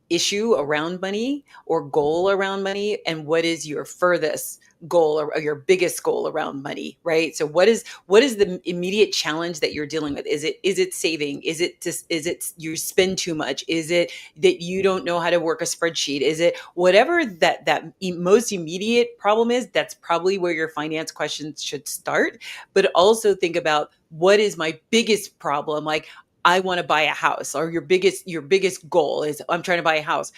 issue around money or goal around money, and what is your furthest goal or your biggest goal around money, right? So what is the immediate challenge that you're dealing with? Is it saving? Is it you spend too much? Is it that you don't know how to work a spreadsheet? Is it whatever that most immediate problem is? That's probably where your finance questions should start. But also think about, what is my biggest problem? Like, I want to buy a house, or your biggest goal is, I'm trying to buy a house.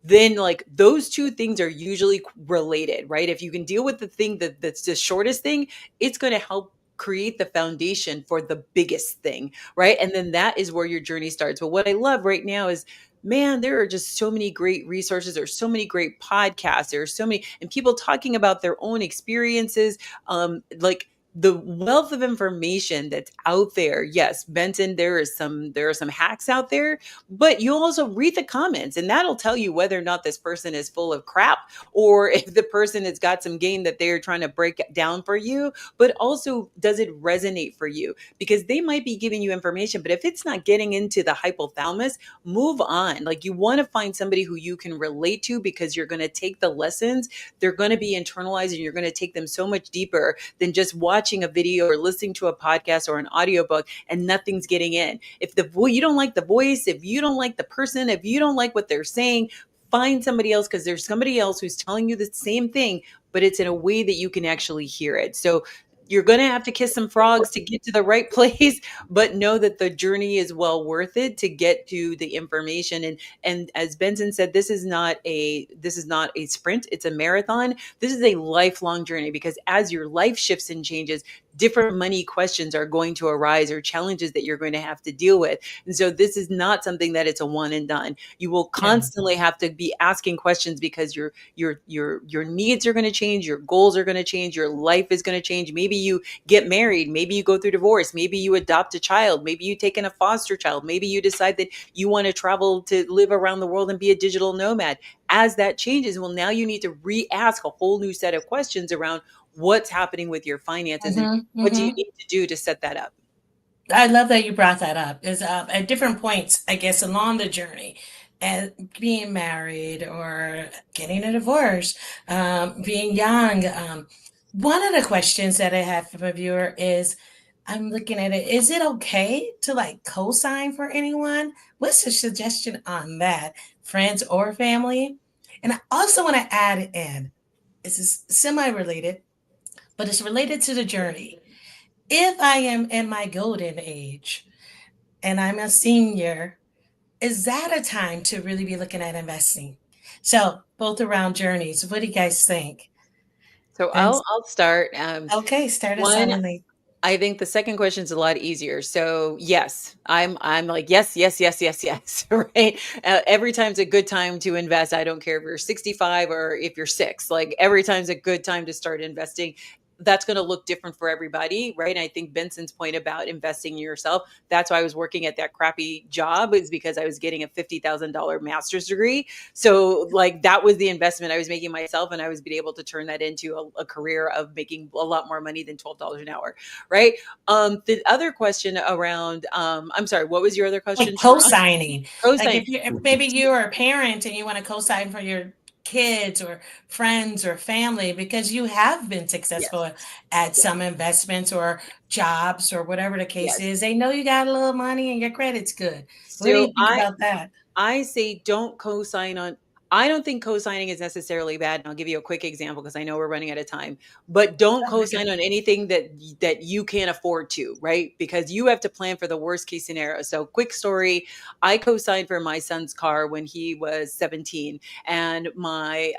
Then like those two things are usually related, right? If you can deal with the thing that's the shortest thing, it's going to help create the foundation for the biggest thing, right? And then that is where your journey starts. But what I love right now is, man, there are just so many great resources. There's so many great podcasts. There are so many, and people talking about their own experiences. Like the wealth of information that's out there. Yes, Benson, there are some hacks out there, but you also read the comments, and that'll tell you whether or not this person is full of crap, or if the person has got some game that they're trying to break down for you. But also, does it resonate for you? Because they might be giving you information, but if it's not getting into the hypothalamus, move on. Like, you want to find somebody who you can relate to, because you're going to take the lessons, they're going to be internalized, and you're going to take them so much deeper than just watching a video or listening to a podcast or an audiobook and nothing's getting in. If you don't like the voice, if you don't like the person, if you don't like what they're saying, find somebody else, because there's somebody else who's telling you the same thing, but it's in a way that you can actually hear it. So you're going to have to kiss some frogs to get to the right place, but know that the journey is well worth it to get to the information. And as Benson said, this is not a sprint, it's a marathon. This is a lifelong journey, because as your life shifts and changes, different money questions are going to arise, or challenges that you're going to have to deal with. And so this is not something that it's a one and done. You will constantly have to be asking questions, because your needs are going to change, your goals are going to change, your life is going to change. Maybe you get married, maybe you go through divorce, maybe you adopt a child, maybe you take in a foster child, maybe you decide that you want to travel to live around the world and be a digital nomad. As that changes, well, now you need to re-ask a whole new set of questions around what's happening with your finances and what do you need to do to set that up. I love that you brought that up. Is at different points, I guess, along the journey, and being married or getting a divorce, being young. One of the questions that I have from a viewer is, I'm looking at it, is it okay to like co-sign for anyone? What's your suggestion on that, friends or family? And I also want to add in, this is semi-related, but it's related to the journey. If I am in my golden age and I'm a senior, is that a time to really be looking at investing? So both around journeys, what do you guys think? So I'll start. Okay, start us on, Elaine. I think the second question is a lot easier. So yes, I'm like, yes, right? Every time's a good time to invest. I don't care if you're 65 or if you're 6, like every time's a good time to start investing. That's going to look different for everybody, right? And I think Benson's point about investing in yourself, that's why I was working at that crappy job, is because I was getting a $50,000 master's degree. So like that was the investment I was making myself, and I was being able to turn that into a career of making a lot more money than $12 an hour, right? The other question around, I'm sorry, what was your other question? Like co-signing. Like if maybe you're a parent and you want to co-sign for your kids or friends or family because you have been successful at some investments or jobs or whatever the case is. They know you got a little money and your credit's good. What do you think about that? I say don't co-sign on. I don't think co-signing is necessarily bad. And I'll give you a quick example because I know we're running out of time. But don't co-sign on anything that you can't afford to, right? Because you have to plan for the worst case scenario. So quick story, I co-signed for my son's car when he was 17. And my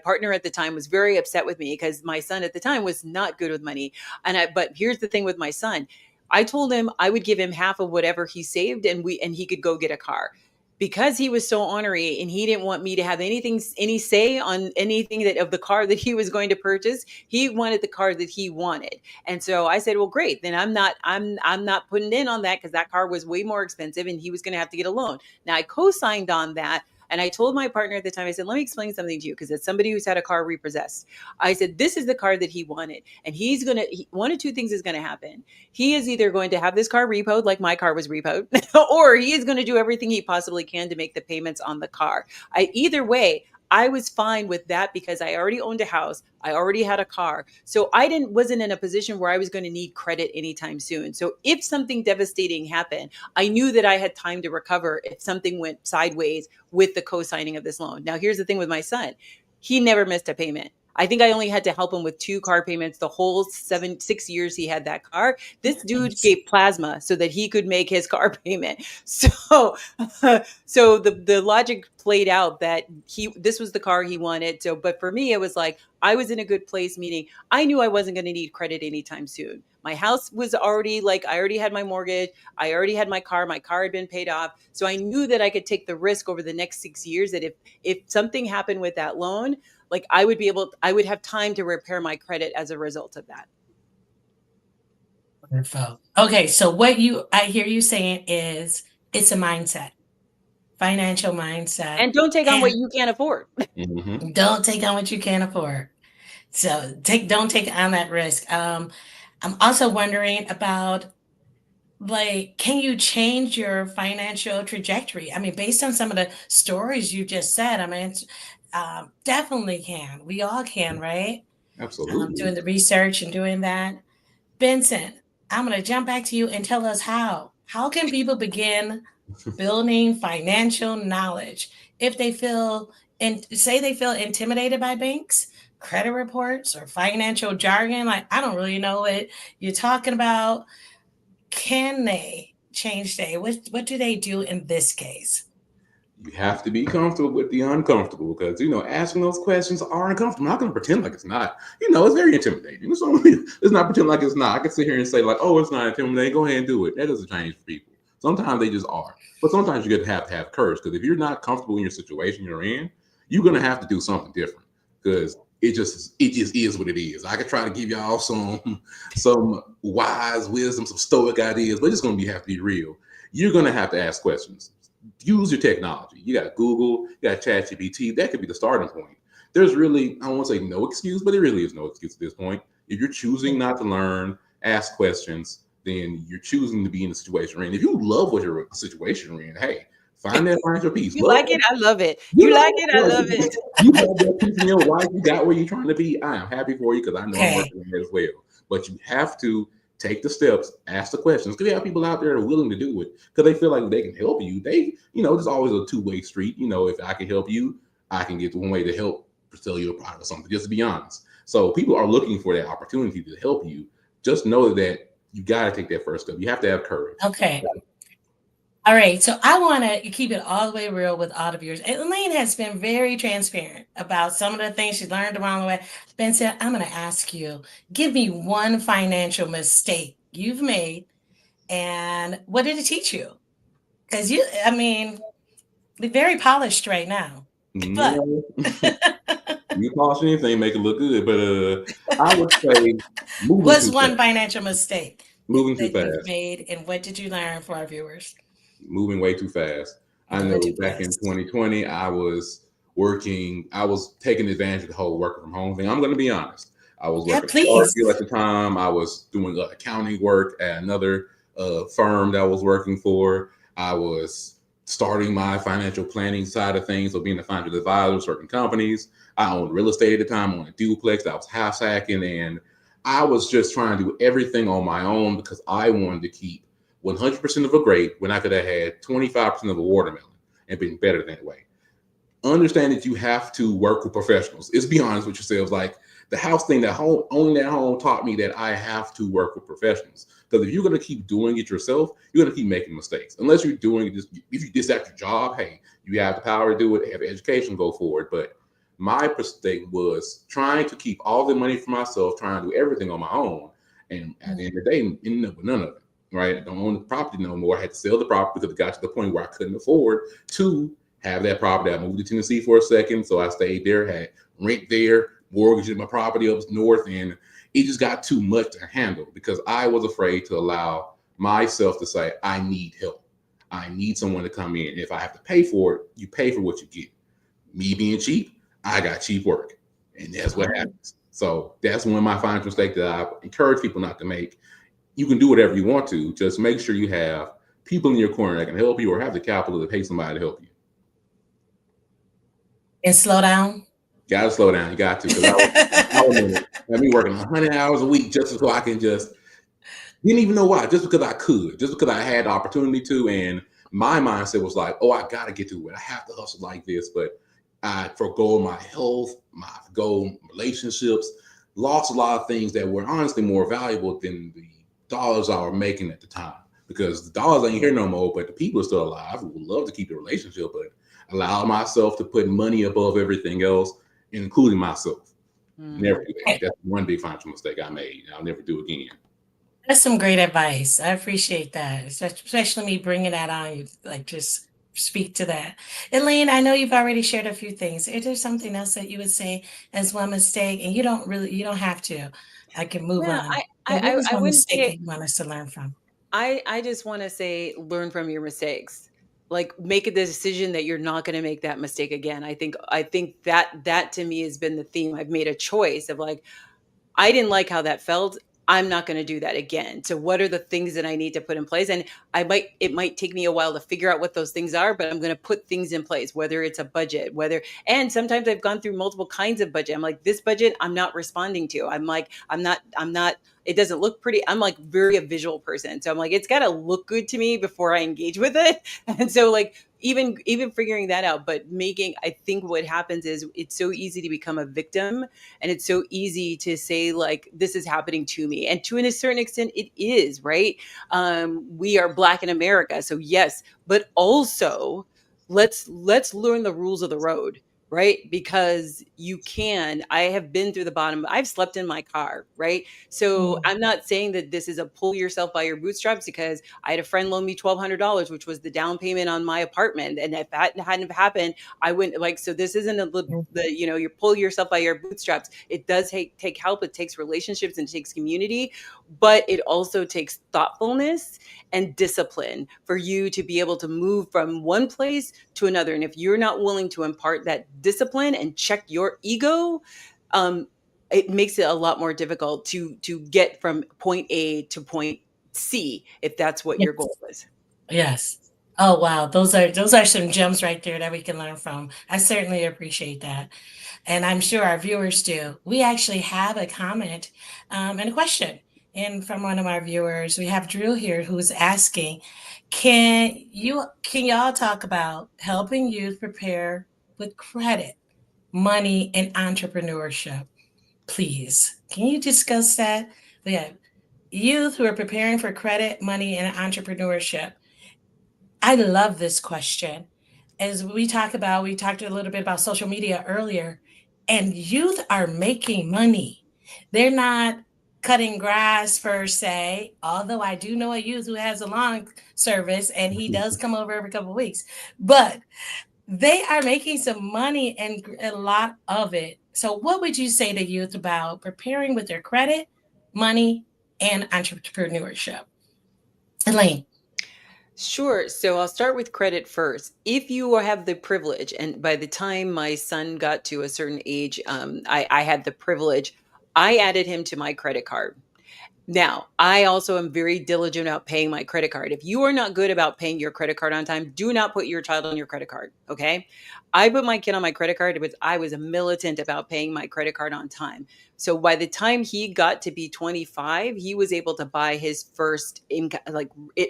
partner at the time was very upset with me because my son at the time was not good with money. But here's the thing with my son. I told him I would give him half of whatever he saved and he could go get a car. Because he was so ornery and he didn't want me to have any say on anything of the car that he was going to purchase. He wanted the car that he wanted. And so I said, well, great. Then I'm not putting in on that because that car was way more expensive and he was going to have to get a loan. Now I co-signed on that. And I told my partner at the time, I said, let me explain something to you, because it's somebody who's had a car repossessed. I said, this is the car that he wanted. And one of two things is going to happen. He is either going to have this car repoed like my car was repoed, or he is going to do everything he possibly can to make the payments on the car. Either way, I was fine with that because I already owned a house. I already had a car. So I wasn't in a position where I was going to need credit anytime soon. So if something devastating happened, I knew that I had time to recover if something went sideways with the co-signing of this loan. Now, here's the thing with my son. He never missed a payment. I think I only had to help him with 2 car payments the whole 6 years he had that car. This dude gave plasma so that he could make his car payment. So the logic played out that this was the car he wanted. So, but for me, it was like, I was in a good place, meaning I knew I wasn't going to need credit anytime soon. My house was already I already had my mortgage. I already had my car. My car had been paid off. So I knew that I could take the risk over the next 6 years that if something happened with that loan, I would have time to repair my credit as a result of that. Wonderful. Okay. So I hear you saying is it's a mindset, financial mindset. And don't take on what you can't afford. Mm-hmm. Don't take on what you can't afford. So don't take on that risk. I'm also wondering about, can you change your financial trajectory? I mean, based on some of the stories you just said, I mean, definitely can. We all can, right? Absolutely. Doing the research and doing that. Benson, I'm going to jump back to you and tell us how. How can people begin building financial knowledge if they feel intimidated by banks, credit reports, or financial jargon? I don't really know what you're talking about. Can they change what do they do in this case? You have to be comfortable with the uncomfortable because, asking those questions are uncomfortable. I'm not going to pretend like it's not. It's very intimidating. So let's not pretend like it's not. I can sit here and say oh, it's not intimidating. Go ahead and do it. That doesn't change for people. Sometimes they just are. But sometimes you're going to have courage because if you're not comfortable in your situation you're in, you're going to have to do something different because it just is what it is. I could try to give y'all some wise wisdom, some stoic ideas, but it's going to have to be real. You're going to have to ask questions. Use your technology. You got Google, you got ChatGPT. That could be the starting point. There's really, I won't say no excuse, but there really is no excuse at this point. If you're choosing not to learn, ask questions, then you're choosing to be in the situation you're in. If you love what your situation you're in, hey, find that financial peace. You like it? I love it. You like it? I love it. You have that peace in your life. You got where you're trying to be. I am happy for you because I know I'm working on it as well. But you have to take the steps, ask the questions. Because you have people out there that are willing to do it because they feel like they can help you. There's always a two-way street. If I can help you, I can get one way to help sell you a product or something, just to be honest. So people are looking for that opportunity to help you. Just know that you got to take that first step. You have to have courage. Okay. All right. So I want to keep it all the way real with all of yours. Elaine has been very transparent about some of the things she learned along the way. Benson, I'm going to ask you, give me one financial mistake you've made and what did it teach you? Because you're very polished right now. But you polish anything, make it look good. But I would say, what's one financial mistake moving too fast you've made, and what did you learn for our viewers? Moving way too fast. I know back in 2020, I was taking advantage of the whole working from home thing. I'm going to be honest. I was working at the time. I was doing accounting work at another firm that I was working for. I was starting my financial planning side of things, so being a financial advisor of certain companies. I owned real estate at the time, on a duplex that I was half sacking, and I was just trying to do everything on my own because I wanted to keep 100% of a grape when I could have had 25% of a watermelon and been better that way. understand that you have to work with professionals. Let's be honest with yourselves. Like the house thing, owning that home taught me that I have to work with professionals. Because if you're going to keep doing it yourself, you're going to keep making mistakes. Unless you're doing it, if this at your job, hey, you have the power to do it, have education, go for it. But my mistake was trying to keep all the money for myself, trying to do everything on my own. And at the end of the day, ended up with none of it. Right? I don't own the property no more. I had to sell the property because it got to the point where I couldn't afford to have that property. I moved to Tennessee for a second, so I stayed there, had rent there, mortgaged my property up north, and it just got too much to handle because I was afraid to allow myself to say, I need help. I need someone to come in. If I have to pay for it, you pay for what you get. Me being cheap, I got cheap work, and that's what happens. So that's one of my financial mistakes that I encourage people not to make. You can do whatever you want to, just make sure you have people in your corner that can help you or have the capital to pay somebody to help you. And slow down. Got to slow down. You got to. I me working 100 hours a week just so I can didn't even know why. Just because I could. Just because I had the opportunity to. And my mindset was like, oh, I got to get to it. I have to hustle like this. But I forgo my health, forgo relationships, lost a lot of things that were honestly more valuable than the dollars I was making at the time. Because the dollars ain't here no more, but the people are still alive. We would love to keep the relationship, but allow myself to put money above everything else, including myself. Never do that. That's one big financial mistake I made. I'll never do again. That's some great advice. I appreciate that, especially me bringing that on you. Like, just speak to that. Elaine, I know you've already shared a few things. Is there something else that you would say as one mistake? And you don't have to. I can move on. What was one mistake that you want us to learn from? I just want to say, learn from your mistakes. Like, make a decision that you're not going to make that mistake again. I think that to me has been the theme. I've made a choice of like, I didn't like how that felt. I'm not going to do that again. So what are the things that I need to put in place? And it might take me a while to figure out what those things are, but I'm going to put things in place, whether it's a budget, and sometimes I've gone through multiple kinds of budget. I'm like, this budget, I'm not responding to. I'm not, it doesn't look pretty. I'm like very a visual person. So I'm like, it's got to look good to me before I engage with it. And so like, even figuring that out, but I think what happens is it's so easy to become a victim, and it's so easy to say like, this is happening to me. And to a certain extent it is, right? We are Black in America. So yes, but also let's learn the rules of the road. Right? Because I have been through the bottom. I've slept in my car, right? So I'm not saying that this is a pull yourself by your bootstraps, because I had a friend loan me $1,200, which was the down payment on my apartment. And if that hadn't happened, I wouldn't so this isn't you pull yourself by your bootstraps. It does take help. It takes relationships and it takes community, but it also takes thoughtfulness and discipline for you to be able to move from one place to another. And if you're not willing to impart that discipline and check your ego, it makes it a lot more difficult to get from point A to point C, if that's what your goal is. Yes. Oh, wow. Those are some gems right there that we can learn from. I certainly appreciate that. And I'm sure our viewers do. We actually have a comment and a question from one of our viewers. We have Drew here who's asking, can y'all talk about helping youth prepare with credit, money, and entrepreneurship? Please, can you discuss that? We have youth who are preparing for credit, money, and entrepreneurship. I love this question. As we talked a little bit about social media earlier, and youth are making money. They're not cutting grass per se, although I do know a youth who has a lawn service and he does come over every couple of weeks, but they are making some money, and a lot of it. So what would you say to youth about preparing with their credit, money, and entrepreneurship? Elaine. Sure. So I'll start with credit first. If you have the privilege, and by the time my son got to a certain age, I had the privilege, I added him to my credit card. Now, I also am very diligent about paying my credit card. If you are not good about paying your credit card on time, do not put your child on your credit card. Okay. I put my kid on my credit card because I was a militant about paying my credit card on time. So by the time he got to be 25, he was able to buy his first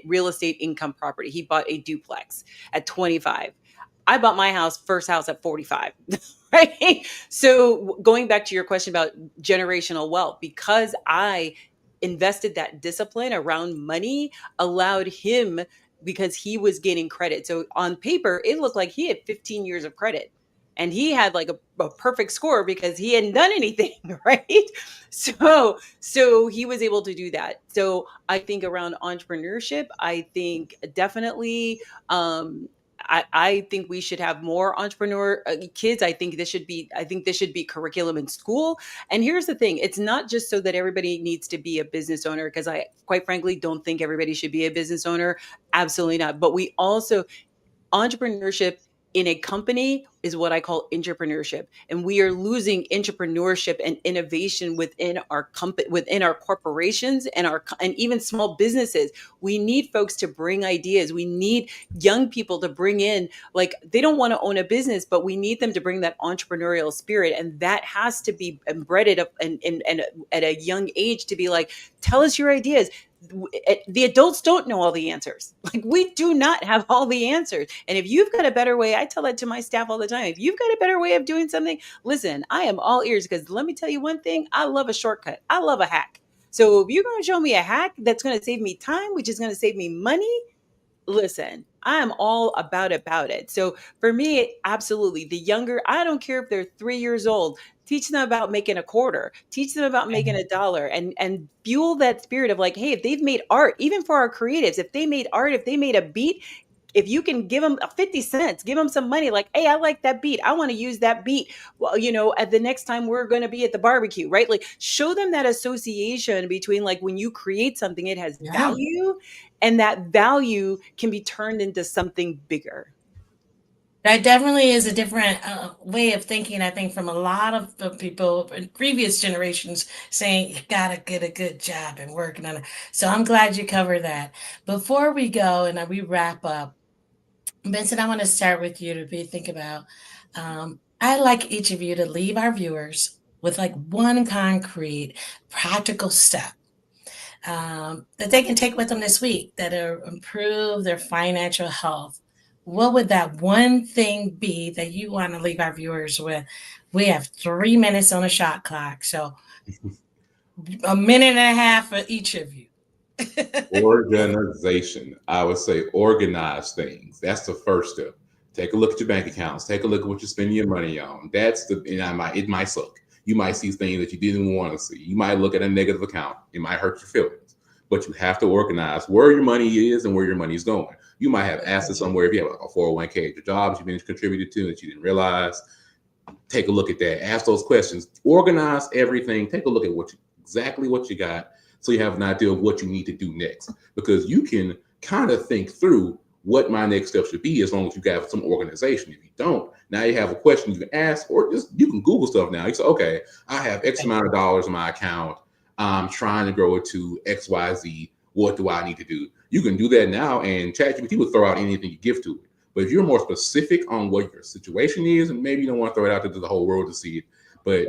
real estate income property. He bought a duplex at 25. I bought my first house at 45. Right. So going back to your question about generational wealth, because I invested that discipline around money, allowed him, because he was getting credit. So on paper, it looked like he had 15 years of credit. And he had like a perfect score because he hadn't done anything, right? So he was able to do that. So I think around entrepreneurship, I think definitely I think we should have more entrepreneur kids. I think this should be curriculum in school. And here's the thing. It's not just so that everybody needs to be a business owner, because I quite frankly don't think everybody should be a business owner. Absolutely not. But we also, entrepreneurship in a company is what I call entrepreneurship. And we are losing entrepreneurship and innovation within our company, within our corporations and even small businesses. We need folks to bring ideas. We need young people to bring in, like, they don't want to own a business, but we need them to bring that entrepreneurial spirit. And that has to be embedded at a young age, to be like, tell us your ideas. The adults don't know all the answers. Like, we do not have all the answers. And if you've got a better way, I tell that to my staff all the time. If you've got a better way of doing something, listen, I am all ears, because let me tell you one thing, I love a shortcut. I love a hack. So if you're going to show me a hack that's going to save me time, which is going to save me money, listen, I am all about it. So for me, absolutely, the younger, I don't care if they're 3 years old, teach them about making a quarter, teach them about making $1, and fuel that spirit of like, hey, if they've made art, even for our creatives, if they made art, if they made a beat, if you can give them 50 cents, give them some money, like, hey, I like that beat, I want to use that beat. Well, at the next time we're going to be at the barbecue, right? Like, show them that association between, like, when you create something, it has value, and that value can be turned into something bigger. That definitely is a different way of thinking, I think, from a lot of the people in previous generations, saying you got to get a good job and working on it. So I'm glad you covered that. Before we go and we wrap up, Vincent, I want to start with you to think about, I'd like each of you to leave our viewers with like one concrete, practical step that they can take with them this week that'll improve their financial health. What would that one thing be that you want to leave our viewers with? We have 3 minutes on a shot clock, so a minute and a half for each of you. Organization. I would say organize things. That's the first step. Take a look at your bank accounts. Take a look at what you're spending your money on. It might suck. You might see things that you didn't want to see. You might look at a negative account. It might hurt your feelings. But you have to organize where your money is and where your money is going. You might have assets somewhere. If you have a 401k at your jobs you've been contributed to that you didn't realize, take a look at that. Ask those questions. Organize everything. Take a look at exactly what you got, so you have an idea of what you need to do next. Because you can kind of think through what my next step should be, as long as you have some organization. If you don't, now you have a question you can ask, or just you can Google stuff now. You say, okay, I have X amount of dollars in my account. I'm trying to grow it to XYZ. What do I need to do? You can do that now, and ChatGPT will throw out anything you give to it. But if you're more specific on what your situation is, and maybe you don't want to throw it out there to the whole world to see it, but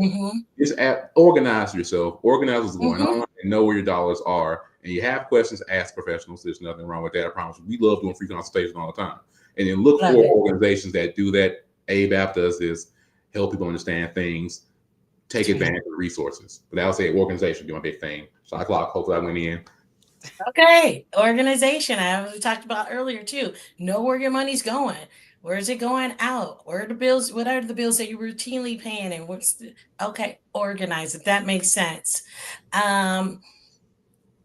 just organize yourself, organize what's going on, and know where your dollars are. And you have questions, ask professionals. There's nothing wrong with that. I promise you. We love doing free consultations all the time. And then look for organizations that do that. ABAP does this, help people understand things, take advantage of resources. But I would say organization doing a big thing. Shot clock, hopefully I went in. Okay, organization. We talked about earlier too. Know where your money's going. Where is it going out? Where are the bills? What are the bills that you're routinely paying? And organize it. That makes sense.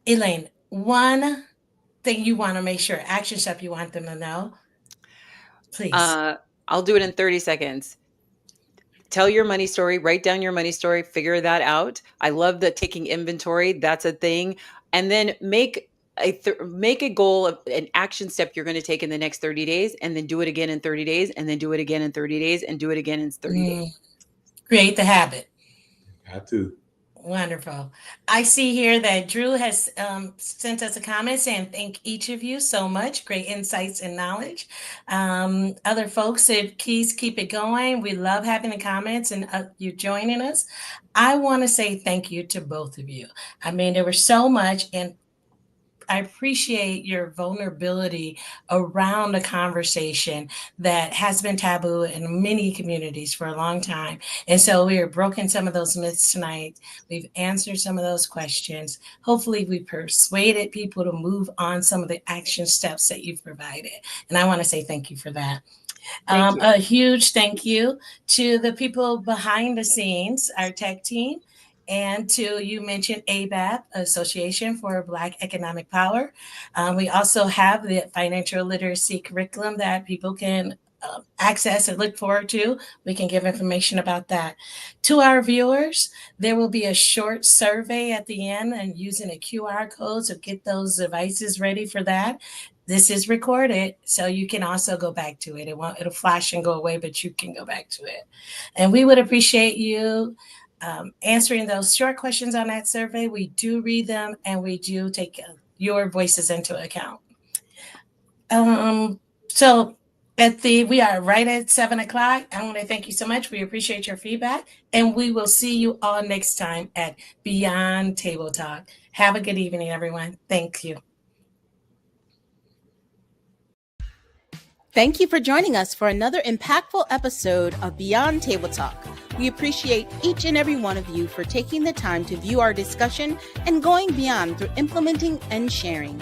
Elaine, one thing you want to make sure, action step you want them to know, please. I'll do it in 30 seconds. Tell your money story, write down your money story, figure that out. I love the taking inventory. That's a thing. And then make a goal of an action step you're going to take in the next 30 days, and then do it again in 30 days, and then do it again in 30 days, and do it again in 30 days. Create the habit. Got to. Wonderful. I see here that Drew has sent us a comment saying thank each of you so much. Great insights and knowledge. Other folks said, please keep it going. We love having the comments and you joining us. I want to say thank you to both of you. I mean, there was so much, and I appreciate your vulnerability around a conversation that has been taboo in many communities for a long time. And so we have broken some of those myths tonight. We've answered some of those questions. Hopefully we persuaded people to move on some of the action steps that you've provided. And I want to say thank you for that. A huge thank you to the people behind the scenes, our tech team, and to, you mentioned ABAP, Association for Black Economic Power. We also have the financial literacy curriculum that people can access and look forward to. We can give information about that. To our viewers, there will be a short survey at the end, and using a QR code, so get those devices ready for that. This is recorded, so you can also go back to it. It'll flash and go away, but you can go back to it. And we would appreciate you answering those short questions on that survey. We do read them, and we do take your voices into account. So we are right at 7 o'clock. I want to thank you so much. We appreciate your feedback, and we will see you all next time at Beyond Table Talk. Have a good evening, everyone. Thank you. Thank you for joining us for another impactful episode of Beyond Table Talk. We appreciate each and every one of you for taking the time to view our discussion and going beyond through implementing and sharing.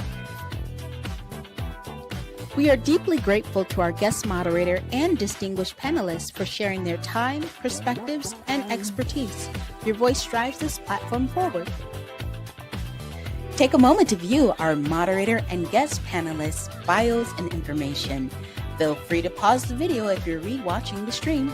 We are deeply grateful to our guest moderator and distinguished panelists for sharing their time, perspectives, and expertise. Your voice drives this platform forward. Take a moment to view our moderator and guest panelists' bios and information. Feel free to pause the video if you're re-watching the stream.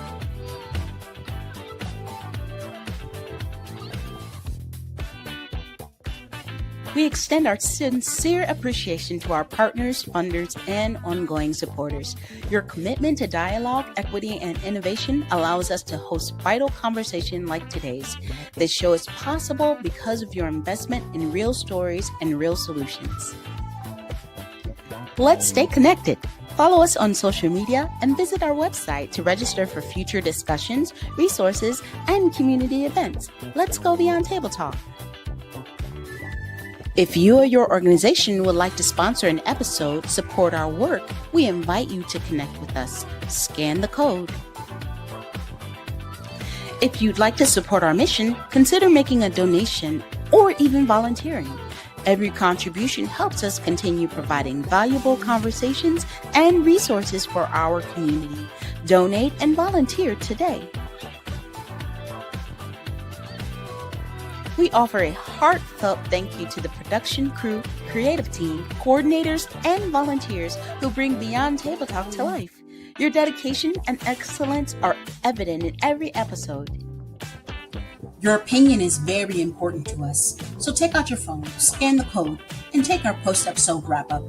We extend our sincere appreciation to our partners, funders, and ongoing supporters. Your commitment to dialogue, equity, and innovation allows us to host vital conversation like today's. This show is possible because of your investment in real stories and real solutions. Let's stay connected. Follow us on social media and visit our website to register for future discussions, resources, and community events. Let's go beyond Table Talk. If you or your organization would like to sponsor an episode, support our work, we invite you to connect with us. Scan the code. If you'd like to support our mission, consider making a donation or even volunteering. Every contribution helps us continue providing valuable conversations and resources for our community. Donate and volunteer today. We offer a heartfelt thank you to the production crew, creative team, coordinators, and volunteers who bring Beyond Table Talk to life. Your dedication and excellence are evident in every episode. Your opinion is very important to us, so take out your phone, scan the code, and take our post-episode wrap-up.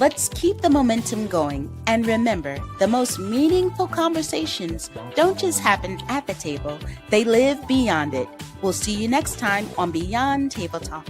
Let's keep the momentum going, and remember, the most meaningful conversations don't just happen at the table, they live beyond it. We'll see you next time on Beyond Table Talk.